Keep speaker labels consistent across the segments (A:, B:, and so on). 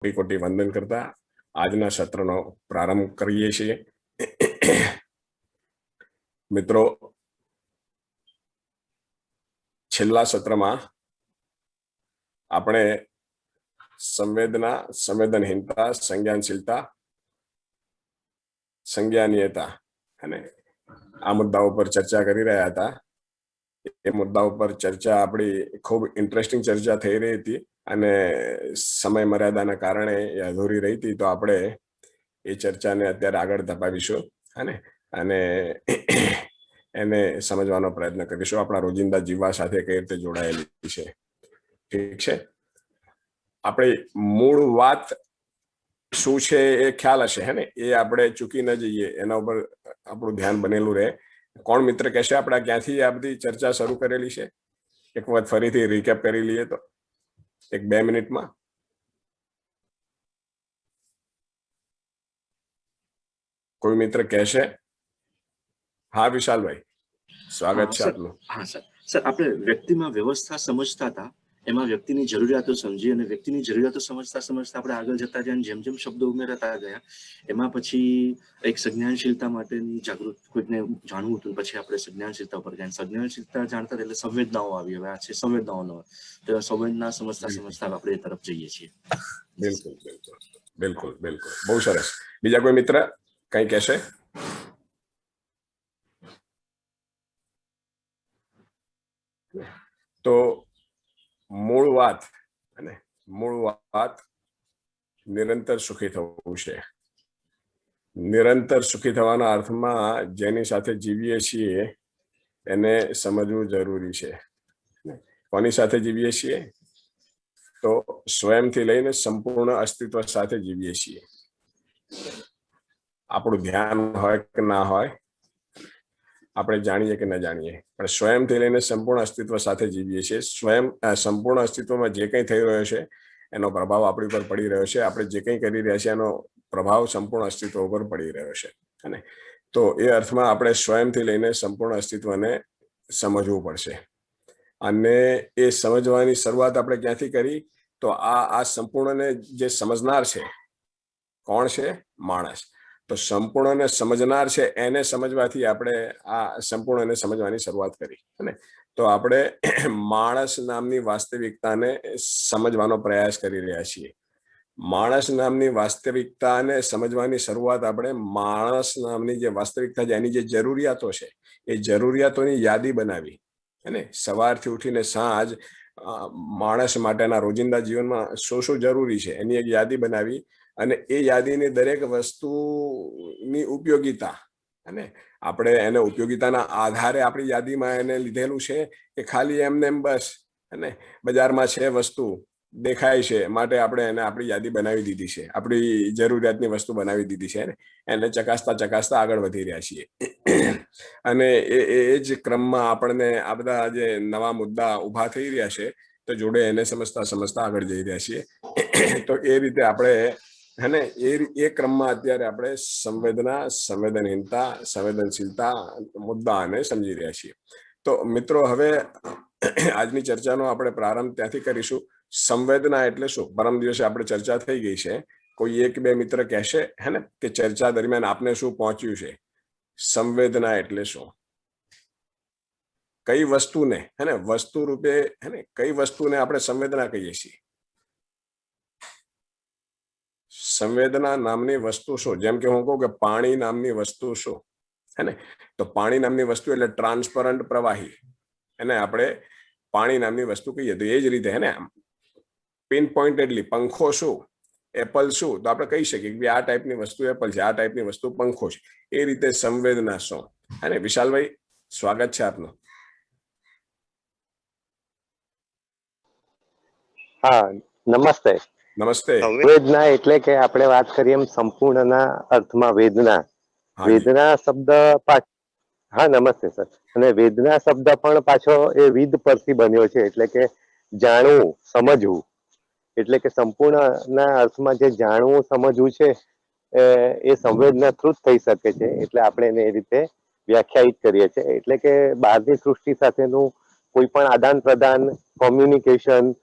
A: कोटी कोटी वंदन करता आजना सत्रनो प्रारंभ करीए छीए। मित्रों, छेल्ला सत्रमा આપણે સંવેદના, સંવેદનહીનતા, સંજ્ઞાનશીલતા, સંજ્ઞાનીયતા અને આ મુદ્દાઓ પર ચર્ચા કરી રહ્યા હતા। એ મુદ્દાઓ પર ચર્ચા આપણી ખૂબ ઇન્ટરેસ્ટિંગ ચર્ચા થઈ રહી હતી અને સમય મર્યાદાના કારણે એ અધૂરી રહી હતી, તો આપણે એ ચર્ચાને અત્યારે આગળ ધપાવીશું અને એને સમજવાનો પ્રયત્ન કરીશું। આપણા રોજિંદા જીવવા સાથે કઈ રીતે જોડાયેલી છે, ઠીક છે? આપણે મૂળ વાત શું છે એ ખ્યાલ હશે, હે ને? એ આપણે ચૂકી ન જઈએ, એના ઉપર આપણું ધ્યાન બનેલું રહે। કોણ મિત્ર કહેશે આપણે ક્યાંથી આ બધી ચર્ચા શરૂ કરેલી છે? એક વખત ફરીથી રિકેપ કરી લઈએ તો 1-2 મિનિટમાં। કોઈ મિત્ર કહેશે? હા વિશાલભાઈ, સ્વાગત છે આપનું।
B: હા સર, આપણે વ્યક્તિમાં વ્યવસ્થા સમજતા હતા, એમાં વ્યક્તિની જરૂરિયાતો સમજી અને વ્યક્તિની જરૂરિયાતો સમજતા સમજતા આપણે આગળ જતા ગયા, જેમ જેમ શબ્દો ઉમેરતા ગયા એમાં પછી એક સંજ્ઞાનશીલતા માટેની જાગૃત કોઈકને જાણવું હતું, પછી આપણે સંજ્ઞાનશીલતા ઉપર ગયા। સંજ્ઞાનશીલતા જાણતા એટલે સંવેદનાઓ આવી, હવે આ છે સંવેદનાઓનો, તો સંવેદના સમજતા સમજતા આપણે એ તરફ જઈએ છીએ।
A: બિલકુલ બિલકુલ બિલકુલ બિલકુલ, બહુ સરસ। બીજા કોઈ મિત્ર કઈ કહેશે? તો મૂળ વાત નિરંતર સુખી થવું છે। નિરંતર સુખી થવાના અર્થમાં જેની સાથે જીવીએ છીએ એને સમજવું જરૂરી છે। કોની સાથે જીવીએ છીએ? તો સ્વયંથી લઈને સંપૂર્ણ અસ્તિત્વ સાથે જીવીએ છીએ। આપણું ધ્યાન હોય કે ના હોય, આપણે જાણીએ કે ન જાણીએ, પણ સ્વયંથી લઈને સંપૂર્ણ અસ્તિત્વ સાથે જીવીએ છીએ। સ્વયં સંપૂર્ણ અસ્તિત્વમાં જે કંઈ થઈ રહ્યો છે એનો પ્રભાવ આપણી પર પડી રહ્યો છે, આપણે જે કંઈ કરી રહ્યા છીએ એનો પ્રભાવ સંપૂર્ણ અસ્તિત્વ ઉપર પડી રહ્યો છે, અને તો એ અર્થમાં આપણે સ્વયંથી લઈને સંપૂર્ણ અસ્તિત્વને સમજવું પડશે। અને એ સમજવાની શરૂઆત આપણે ક્યાંથી કરી? તો આ સંપૂર્ણને જે સમજનાર છે, કોણ છે? માણસ। તો સંપૂર્ણને સમજનાર છે એને સમજવાથી આપણે આ સંપૂર્ણને સમજવાની શરૂઆત કરી, અને તો આપણે માણસ નામની વાસ્તવિકતાને સમજવાનો પ્રયાસ કરી રહ્યા છીએ। માણસ નામની વાસ્તવિકતાને સમજવાની શરૂઆત આપણે માણસ નામની જે વાસ્તવિકતા છે એની જે જરૂરિયાતો છે એ જરૂરિયાતોની યાદી બનાવી, અને સવારથી ઉઠીને સાંજ માણસ માટેના રોજિંદા જીવનમાં શું શું જરૂરી છે એની એક યાદી બનાવી, અને એ યાદીની દરેક વસ્તુની ઉપયોગિતા, અને આપણે એને ઉપયોગિતાના આધારે આપણી યાદીમાં એને લીધેલું છે કે ખાલી એમને બસ અને બજારમાં છે વસ્તુ દેખાય છે માટે આપણે એને આપણી યાદી બનાવી દીધી છે, આપણી જરૂરિયાતની વસ્તુ બનાવી દીધી છે, એને ચકાસતા ચકાસતા આગળ વધી રહ્યા છીએ। અને એ જ ક્રમમાં આપણને આ બધા જે નવા મુદ્દા ઊભા થઈ રહ્યા છે તો જોડે એને સમજતા સમજતા આગળ જઈ રહ્યા છીએ। તો એ રીતે આપણે અને એ ક્રમમાં અત્યારે આપણે સંવેદના, સંવેદનહીનતા, સંવેદનશીલતા મુદ્દાને સમજી રહ્યા છીએ। તો મિત્રો, હવે આજની ચર્ચાનો આપણે પ્રારંભ ત્યાંથી કરીશું। સંવેદના એટલે શું? પરમ દિવસે આપણે ચર્ચા થઈ ગઈ છે, કોઈ 1-2 મિત્ર કહેશે હે ને કે ચર્ચા દરમિયાન આપને શું પહોંચ્યું છે? સંવેદના એટલે શું? કઈ વસ્તુને, હે ને, વસ્તુ રૂપે, હે ને, કઈ વસ્તુને આપણે સંવેદના કહીએ છીએ? સંવેદના નામની વસ્તુ શું? જેમ કે હું કહું કે પાણી નામની વસ્તુ શું, હે ને, તો પાણી નામની વસ્તુ એટલે ટ્રાન્સપરન્ટ પ્રવાહી, એને આપણે પાણી નામની વસ્તુ કહીએ। તો એ જ રીતે, હે ને, પિન પોઇન્ટેડલી પંખો શું, એપલ શું, તો આપણે કહી શકીએ કે આ ટાઈપની વસ્તુ એપલ છે, આ ટાઈપની વસ્તુ પંખો છે। એ રીતે સંવેદના શું, હે ને? વિશાલભાઈ, સ્વાગત છે આપનું।
C: હા, નમસ્તે।
A: નમસ્તે।
C: સંવેદના એટલે કે આપણે વાત કરીએ એમ સંપૂર્ણના અર્થમાં વેદના। વેદના શબ્દ, હા નમસ્તે સર। અને વેદના શબ્દ પણ પાછો એ વિદ પરથી બન્યો છે, એટલે કે જાણવું, સમજવું। એટલે કે સંપૂર્ણના અર્થમાં જે જાણવું, સમજવું છે એ સંવેદના થ્રુ જ થઈ શકે છે, એટલે આપણે એને એ રીતે વ્યાખ્યાયિત કરીએ છીએ। એટલે કે બહારની સૃષ્ટિ સાથેનું કોઈ પણ આદાન પ્રદાન, કોમ્યુનિકેશન,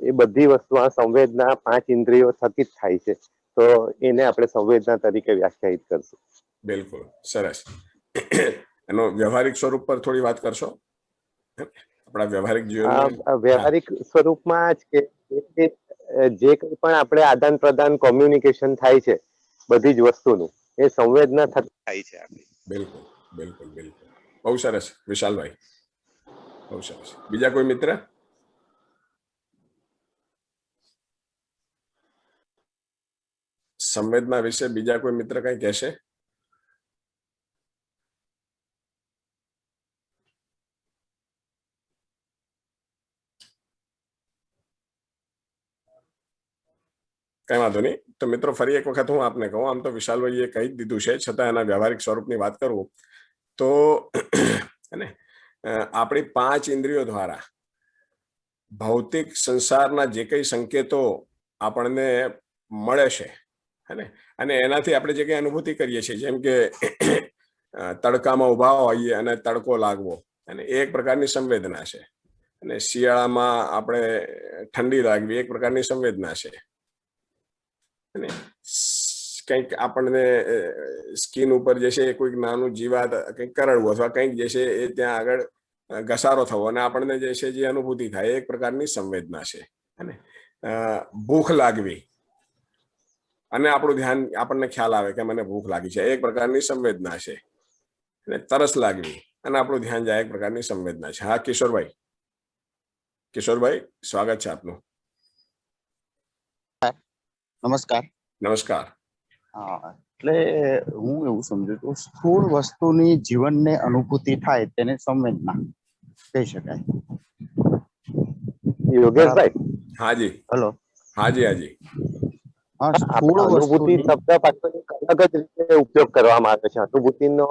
C: એ બધી વસ્તુ આ સંવેદના 5 ઇન્દ્રિયો થકી જ થાય છે. તો એને આપણે સંવેદના તરીકે વ્યાખ્યાયિત કરશું.
A: બિલકુલ, સરસ. એનો વ્યવહારિક સ્વરૂપ પર થોડી વાત કરશો આપણા વ્યવહારિક જીવનમાં?
C: વ્યવહારિક સ્વરૂપમાં જ કે જે કંઈ પણ આપણે આદાન પ્રદાન કોમ્યુનિકેશન થાય છે બધી જ વસ્તુનું, એ સંવેદના થકી થાય છે આપણી.
A: બિલકુલ બિલકુલ બિલકુલ, બહુ સરસ વિશાલભાઈ, બહુ સરસ. બીજા કોઈ મિત્ર? સંવેદના વિશે બીજા કોઈ મિત્ર કઈ કહેશે? કઈ વાંધો નહીં. તો મિત્રો ફરી એક વખત હું આપને કહું, આમ તો વિશાલભાઈએ કહી જ દીધું છે, છતાં એના વ્યવહારિક સ્વરૂપની વાત કરું તો આપણી 5 ઇન્દ્રિયો દ્વારા ભૌતિક સંસારના જે કઈ સંકેતો આપણને મળે છે, અને એનાથી આપણે જે કઈ અનુભૂતિ કરીએ છીએ, જેમ કે તડકામાં ઉભા હોઈએ અને તડકો લાગવો, અને એ એક પ્રકારની સંવેદના છે. અને શિયાળામાં આપણે ઠંડી લાગવી એક પ્રકારની સંવેદના છે. કંઈક આપણને સ્કિન ઉપર જે છે કોઈક નાનું જીવાત કંઈક કરડવું અથવા કંઈક જે છે એ ત્યાં આગળ ઘસારો થવો અને આપણને જે છે જે અનુભૂતિ થાય એક પ્રકારની સંવેદના છે. ભૂખ લાગવી અને આપણું ધ્યાન, આપણને ખ્યાલ આવે કે મને ભૂખ લાગી છે, એક પ્રકારની સંવેદના છે. અને તરસ લાગવી અને આપણું ધ્યાન જાય એક પ્રકારની સંવેદના છે. હા કિશોરભાઈ, કિશોરભાઈ સ્વાગત છે આપનું.
D: નમસ્કાર.
A: નમસ્કાર.
D: એટલે હું એવું સમજુ છું, સ્થૂળ વસ્તુની જીવનને અનુભૂતિ થાય તેને સંવેદના કહી શકાય.
C: યોગેશભાઈ?
A: હાજી.
D: હેલો.
A: હાજી હાજી.
C: અનુભૂતિ શબ્દ પાછો એક અલગ જ રીતે ઉપયોગ કરવામાં આવે છે. અનુભૂતિનો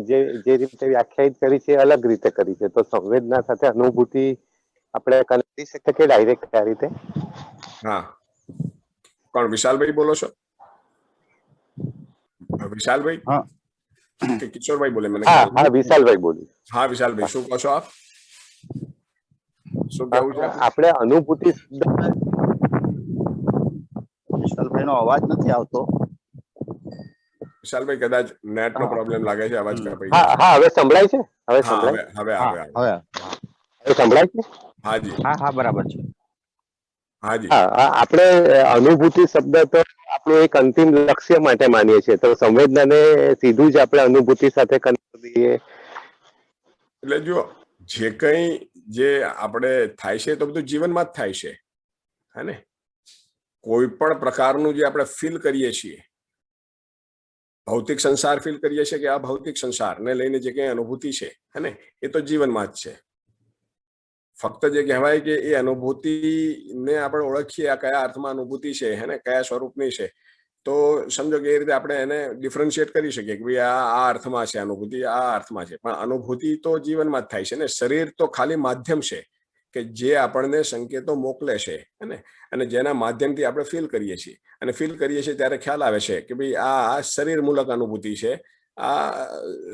C: જે રીતે વ્યાખ્યાયિત કરી છે અલગ રીતે કરી છે. તો સંવેદના સાથે અનુભૂતિ આપણે કરી શકીએ કે ડાયરેક્ટ આ રીતે?
A: હા, કોણ? વિશાલભાઈ બોલો છો? વિશાલભાઈ કે કિશોરભાઈ બોલે? મને
C: હા, વિશાલભાઈ બોલું.
A: હા વિશાલભાઈ, શું કહો છો આપ? શું કહેવું છે
C: આપણે અનુભૂતિ?
D: વિશાલભાઈ નો અવાજ નથી આવતો.
A: વિશાલભાઈ કદાચ નેટ નો પ્રોબ્લેમ લાગે છે, અવાજ કપાઈ.
C: હા, હવે સંભળાય છે? હવે
A: સંભળાય?
C: હવે સંભળાય છે?
A: હાજી.
D: હા બરાબર છે.
A: હાજી.
C: આપણે અનુભૂતિ શબ્દ તો આપણું એક અંતિમ લક્ષ્ય માટે માનીએ છીએ, તો સંવેદનાને સીધું જ આપણે અનુભૂતિ સાથે કનેક્ટ કરીએ.
A: એટલે જો જે કઈ જે આપણે થાય છે તો બધું જીવનમાં જ થાય છે, હે ને? કોઈ પણ પ્રકારનું જે આપણે ફીલ કરીએ છીએ, ભૌતિક સંસાર ફીલ કરીએ છીએ કે આ ભૌતિક સંસારને લઈને જે કઈ અનુભૂતિ છે, હે ને, એ તો જીવનમાં જ છે. ફક્ત જે કહેવાય કે એ અનુભૂતિને આપણે ઓળખીએ, આ કયા અર્થમાં અનુભૂતિ છે, હે ને, કયા સ્વરૂપની છે, તો સમજો કે એ રીતે આપણે એને ડિફરન્શિએટ કરી શકીએ કે ભાઈ આ અર્થમાં છે અનુભૂતિ, આ અર્થમાં છે. પણ અનુભૂતિ તો જીવનમાં જ થાય છે ને. શરીર તો ખાલી માધ્યમ છે કે જે આપણને સંકેતો મોકલે છે, અને જેના માધ્યમથી આપણે ફીલ કરીએ છીએ. અને ફીલ કરીએ છીએ ત્યારે ખ્યાલ આવે છે કે ભાઈ આ શરીર મૂલક અનુભૂતિ છે, આ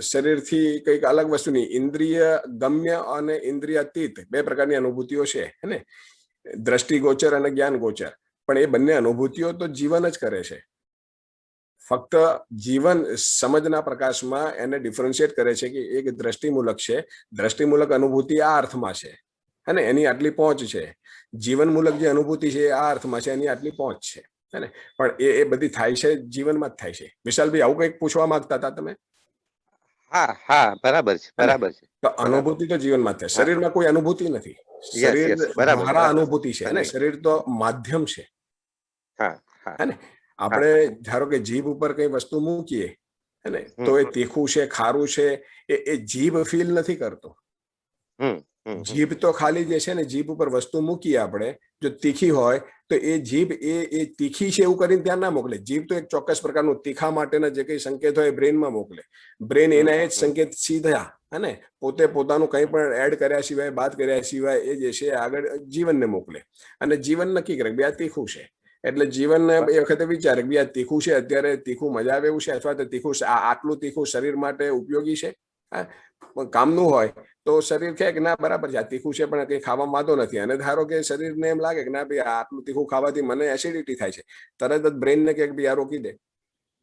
A: શરીરથી કંઈક અલગ વસ્તુની ઇન્દ્રિય ગમ્ય અને ઇન્દ્રિયાતીત બે પ્રકારની અનુભૂતિઓ છે, હે ને, દ્રષ્ટિગોચર અને જ્ઞાન ગોચર. પણ એ બંને અનુભૂતિઓ તો જીવન જ કરે છે. ફક્ત જીવન સમજના પ્રકાશમાં એને ડિફરન્શિએટ કરે છે કે એક દ્રષ્ટિમૂલક છે, દ્રષ્ટિમૂલક અનુભૂતિ આ અર્થમાં છે, અને એની આટલી પહોંચ છે. જીવનમૂલક જે અનુભૂતિ છે આ અર્થમાં છે, એની આટલી પહોંચ છે, હે. પણ એ બધી થાય છે જીવનમાં જ થાય છે. વિશાલભાઈ, આવું કંઈક પૂછવા માંગતા હતા તમે?
C: હા, બરાબર છે, બરાબર છે.
A: તો અનુભૂતિ તો જીવનમાં જ થાય. શરીરમાં કોઈ અનુભૂતિ નથી, શરીર દ્વારા અનુભૂતિ છે, અને શરીર તો માધ્યમ છે, હે ને. આપણે ધારો કે જીભ ઉપર કઈ વસ્તુ મૂકીએ, હે ને, તો એ તીખું છે, ખારું છે, એ જીભ ફીલ નથી કરતો. જીભ તો ખાલી જે છે ને, જીભ ઉપર વસ્તુ મૂકીએ આપણે, જો તીખી હોય તો એ જીભ એ તીખી છે એવું કરીને ત્યાં ના મોકલે. જીભ તો એક ચોક્કસ પ્રકારનું તીખા માટેના જે કઈ સંકેત હોય એ બ્રેનમાં મોકલે. બ્રેન એના એ જ સંકેત સીધા, હે ને, પોતે પોતાનું કંઈ પણ એડ કર્યા સિવાય, બાદ કર્યા સિવાય એ જે છે આગળ જીવનને મોકલે. અને જીવન નક્કી કરે કે આ તીખું છે, એટલે જીવન એ વખતે વિચારે કે આ તીખું છે, અત્યારે તીખું મજા આવે એવું છે, અથવા તો તીખું આટલું તીખું શરીર માટે ઉપયોગી છે, કામનું હોય તો શરીર કહે કે ના બરાબર છે, આ તીખું છે પણ કંઈ ખાવામાં વાંધો નથી. અને ધારો કે શરીરને એમ લાગે કે ના ભાઈ આટલું તીખું ખાવાથી મને એસિડિટી થાય છે, તરત જ બ્રેનને કહે કે ભાઈ આ રોકી દે,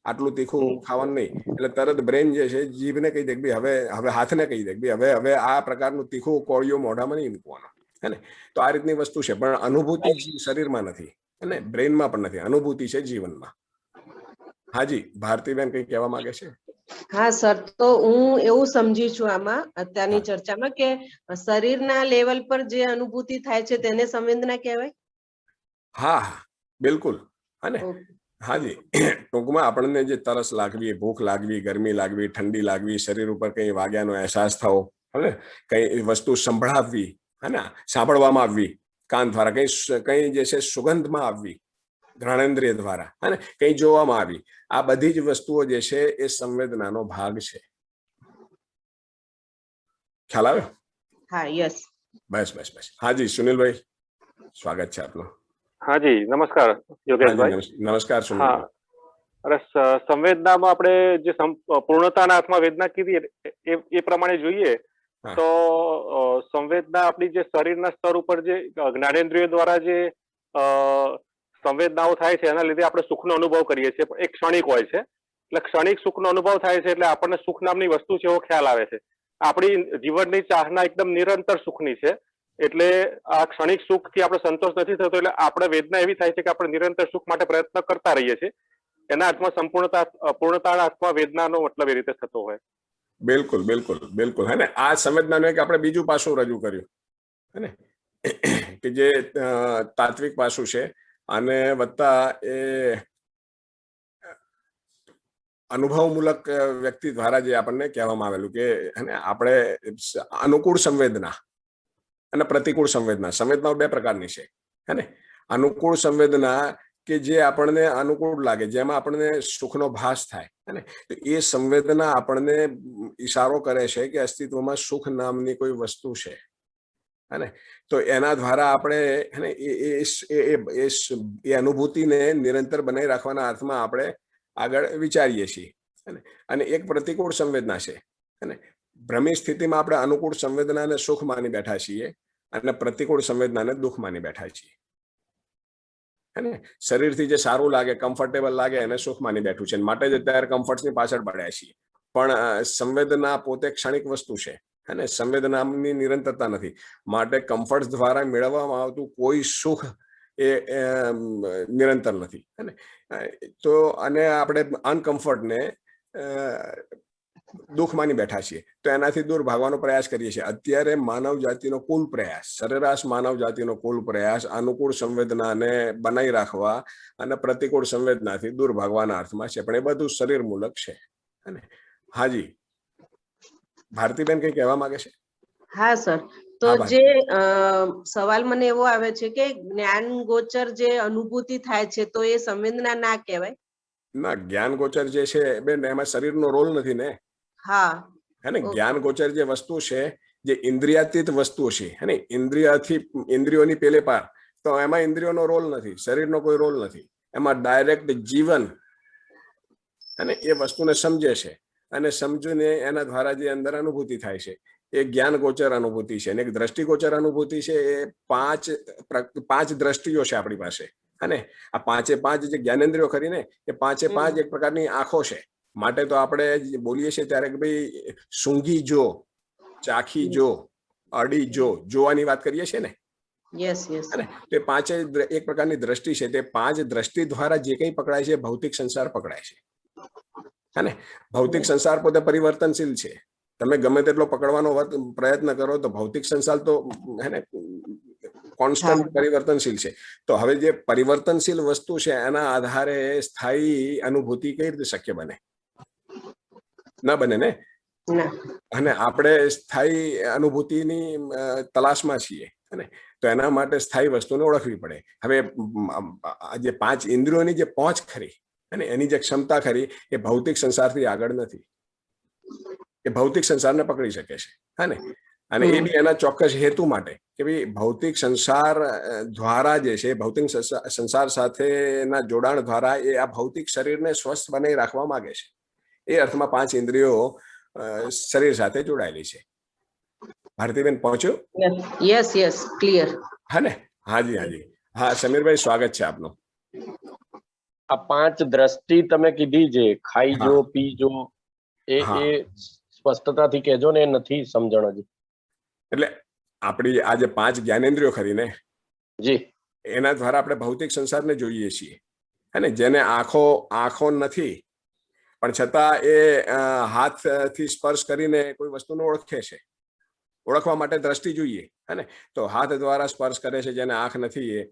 A: આટલું તીખું ખાવાનું નહીં. એટલે તરત બ્રેન જે છે જીભને કહી દે કે ભાઈ હવે હાથને કહી દે કે ભાઈ હવે આ પ્રકારનું તીખું કોળિયો મોઢામાં નહીં મૂકવાનો, હે ને. તો આ રીતની વસ્તુ છે, પણ અનુભૂતિ શરીરમાં નથી અને બ્રેનમાં પણ નથી, અનુભૂતિ છે જીવનમાં. હાજી, ભારતીબેન કંઈ કહેવા માંગે છે?
E: હા સર, તો હું એવું સમજી છું આમાં અત્યારની ચર્ચામાં કે શરીરના લેવલ પર જે અનુભૂતિ થાય છે તેને સંવેદના કહેવાય.
A: હા બિલકુલ. અને હાજી, ટૂંકમાં આપણને જે તરસ લાગવી, ભૂખ લાગવી, ગરમી લાગવી, ઠંડી લાગવી, શરીર ઉપર કંઈ વાગ્યાનો અહેસાસ થવો, હવે કંઈ વસ્તુ સંભળાવવી, હે ને, સાંભળવામાં આવવી કાન દ્વારા, કંઈ જે છે સુગંધમાં આવવી ઘ્રાણેન્દ્રિય દ્વારા, અને કંઈ જોવામાં આવી, આ બધી જ વસ્તુઓ જે છે એ સંવેદનાનો ભાગ છે. ખ્યાલ આવ્યો?
E: હા, યસ.
A: બસ બસ બસ. હાજી સુનિલભાઈ, સ્વાગત છે આપનું.
F: હાજી, નમસ્કાર યોગેશભાઈ.
A: નમસ્કાર સુનિલભાઈ.
F: અરે સંવેદનામાં આપણે જે પૂર્ણતાના અર્થમાં વેદના કીધી એ પ્રમાણે જોઈએ તો સંવેદના આપણી જે શરીરના સ્તર ઉપર જે જ્ઞાનેન્દ્રિયો દ્વારા જે સંવેદનાઓ થાય છે એના લીધે આપણે સુખનો અનુભવ કરીએ છીએ, પણ એ ક્ષણિક હોય છે. એટલે ક્ષણિક સુખનો અનુભવ થાય છે એટલે આપણને સુખ નામની વસ્તુ છે એવો ખ્યાલ આવે છે. આપણી જીવનની ચાહના એકદમ નિરંતર સુખની છે, એટલે આ ક્ષણિક સુખથી આપણે સંતોષ નથી થતો, એટલે આપણે વેદના એવી થાય છે કે આપણે નિરંતર સુખ માટે પ્રયત્ન કરતા રહીએ છીએ. એના અર્થમાં પૂર્ણતાના અર્થમાં વેદનાનો મતલબ એ રીતે થતો હોય.
A: બિલકુલ બિલકુલ બિલકુલ. હે ને, આ સંવેદનાનું એક આપણે બીજું પાસું રજૂ કર્યું, હે ને, કે જે તાત્વિક પાસું છે અને વત્તા એ અનુભવમૂલક વ્યક્તિ દ્વારા જે આપણને કહેવામાં આવેલું કે આપણે અનુકૂળ સંવેદના અને પ્રતિકૂળ સંવેદના. સંવેદનાઓ બે પ્રકારની છે, હે ને. અનુકૂળ સંવેદના કે જે આપણને અનુકૂળ લાગે, જેમાં આપણને સુખનો ભાસ થાય, હે ને, તો એ સંવેદના આપણને ઈશારો કરે છે કે અસ્તિત્વમાં સુખ નામની કોઈ વસ્તુ છે, હે ને. તો એના દ્વારા આપણે, હે ને, એ અનુભૂતિને નિરંતર બનાવી રાખવાના અર્થમાં આપણે આગળ વિચારીએ છીએ, હે ને. અને એક પ્રતિકૂળ સંવેદના છે, હે ને. ભ્રમી સ્થિતિમાં આપણે અનુકૂળ સંવેદનાને સુખ માની બેઠા છીએ અને પ્રતિકૂળ સંવેદનાને દુઃખ માની બેઠા છીએ, હે ને. શરીરથી જે સારું લાગે, કમ્ફર્ટેબલ લાગે એને સુખ માની બેઠું છે, માટે જ અત્યારે કમ્ફર્ટની પાછળ પડ્યા છીએ. પણ સંવેદના પોતે ક્ષણિક વસ્તુ છે, હે ને. સંવેદનાની નિરંતરતા નથી, માટે કમ્ફર્ટ દ્વારા મેળવવામાં આવતું કોઈ સુખ એ નિરંતર નથી, હે ને. તો અને આપણે અનકમ્ફર્ટને દુઃખ માની બેઠા છીએ, તો એનાથી દૂર ભાગવાનો પ્રયાસ કરીએ છીએ. અત્યારે માનવ જાતિનો કુલ પ્રયાસ, સરેરાશ માનવ જાતિનો કુલ પ્રયાસ અનુકૂળ સંવેદનાને બનાવી રાખવા અને પ્રતિકૂળ સંવેદનાથી દૂર ભાગવાના અર્થમાં છે, પણ એ બધું શરીર મૂલક છે, હે ને. હાજી, ભારતીબેન કઈ કહેવા માંગે છે?
E: હા સર, તો જે સવાલ મને એવો આવે છે કે જ્ઞાન ગોચર જે અનુભૂતિ થાય છે તો એ સંવેદના ના કહેવાય?
A: ના, જ્ઞાન ગોચર જે છે બેન, એમાં શરીરનો રોલ નથી ને.
E: હા,
A: હે ને. જ્ઞાન ગોચર જે વસ્તુ છે, જે ઇન્દ્રિયાતીત વસ્તુ છે, હે ને, ઇન્દ્રિયોની પેલે પાર, તો એમાં ઇન્દ્રિયોનો રોલ નથી, શરીરનો કોઈ રોલ નથી. એમાં ડાયરેક્ટ જીવન, હે ને, એ વસ્તુને સમજે છે અને સમજીને એના દ્વારા જે અંદર અનુભૂતિ થાય છે એ જ્ઞાન ગોચર અનુભૂતિ છે. અને એક દ્રષ્ટિગોચર અનુભૂતિ છે, એ પાંચ દ્રષ્ટિઓ છે આપણી પાસે, અને આ પાંચે પાંચ જે જ્ઞાનેન્દ્રિયો ખરી ને, એ પાંચે પાંચ એક પ્રકારની આંખો છે. માટે તો આપણે બોલીએ છીએ ત્યારે કે ભાઈ સૂંઘી જો, ચાખી જો, અડી જો, જોવાની વાત કરીએ છીએ ને.
E: Yes yes.
A: તે પાંચે એક પ્રકારની દ્રષ્ટિ છે, તે પાંચ દ્રષ્ટિ દ્વારા જે કંઈ પકડાય છે ભૌતિક સંસાર પકડાય છે, હે ને. ભૌતિક સંસાર પોતે પરિવર્તનશીલ છે. તમે ગમે તેટલો પકડવાનો પ્રયત્ન કરો તો ભૌતિક સંસાર તો, હે ને, કોન્સ્ટન્ટ પરિવર્તનશીલ છે. તો હવે જે પરિવર્તનશીલ વસ્તુ છે એના આધારે સ્થાયી અનુભૂતિ કઈ રીતે શક્ય બને? ના બને ને. અને આપણે સ્થાયી અનુભૂતિની તલાશમાં છીએ, અને તો એના માટે સ્થાયી વસ્તુને ઓળખવી પડે. હવે જે પાંચ ઇન્દ્રિયોની જે પહોંચ ખરી અને એની જે ક્ષમતા ખરી, એ ભૌતિક સંસારથી આગળ નથી. એ ભૌતિક સંસારને પકડી શકે છે, હા ને. અને એ બી એના ચોક્કસ હેતુ માટે કે ભાઈ ભૌતિક સંસાર દ્વારા જે છે, ભૌતિક સંસાર સાથેના જોડાણ દ્વારા એ આ ભૌતિક શરીરને સ્વસ્થ બનાવી રાખવા માંગે છે. એ અર્થમાં પાંચ ઇન્દ્રિયો શરીર સાથે જોડાયેલી છે. ભારતીબેન પહોંચ્યું?
E: Yes yes clear.
A: હા ને? હાજી હાજી. હા સમીરભાઈ, સ્વાગત છે આપનું.
G: આ 5 દ્રષ્ટિ તમે કીધી છે, ખાઈજો પીજો, એ સ્પષ્ટતાથી કહેજો ને, એ નથી સમજણ હજી.
A: એટલે આપણી આ જે 5 જ્ઞાનેન્દ્રિયો ખરી ને
G: જી,
A: એના દ્વારા આપણે ભૌતિક સંસારને જોઈએ છીએ. અને જેને આંખો નથી પણ છતાં એ હાથથી સ્પર્શ કરીને કોઈ વસ્તુને ઓળખે છે. ઓળખવા માટે દ્રષ્ટિ જોઈએ. હે તો હાથ દ્વારા સ્પર્શ કરે છે. જેને આંખ નથી એ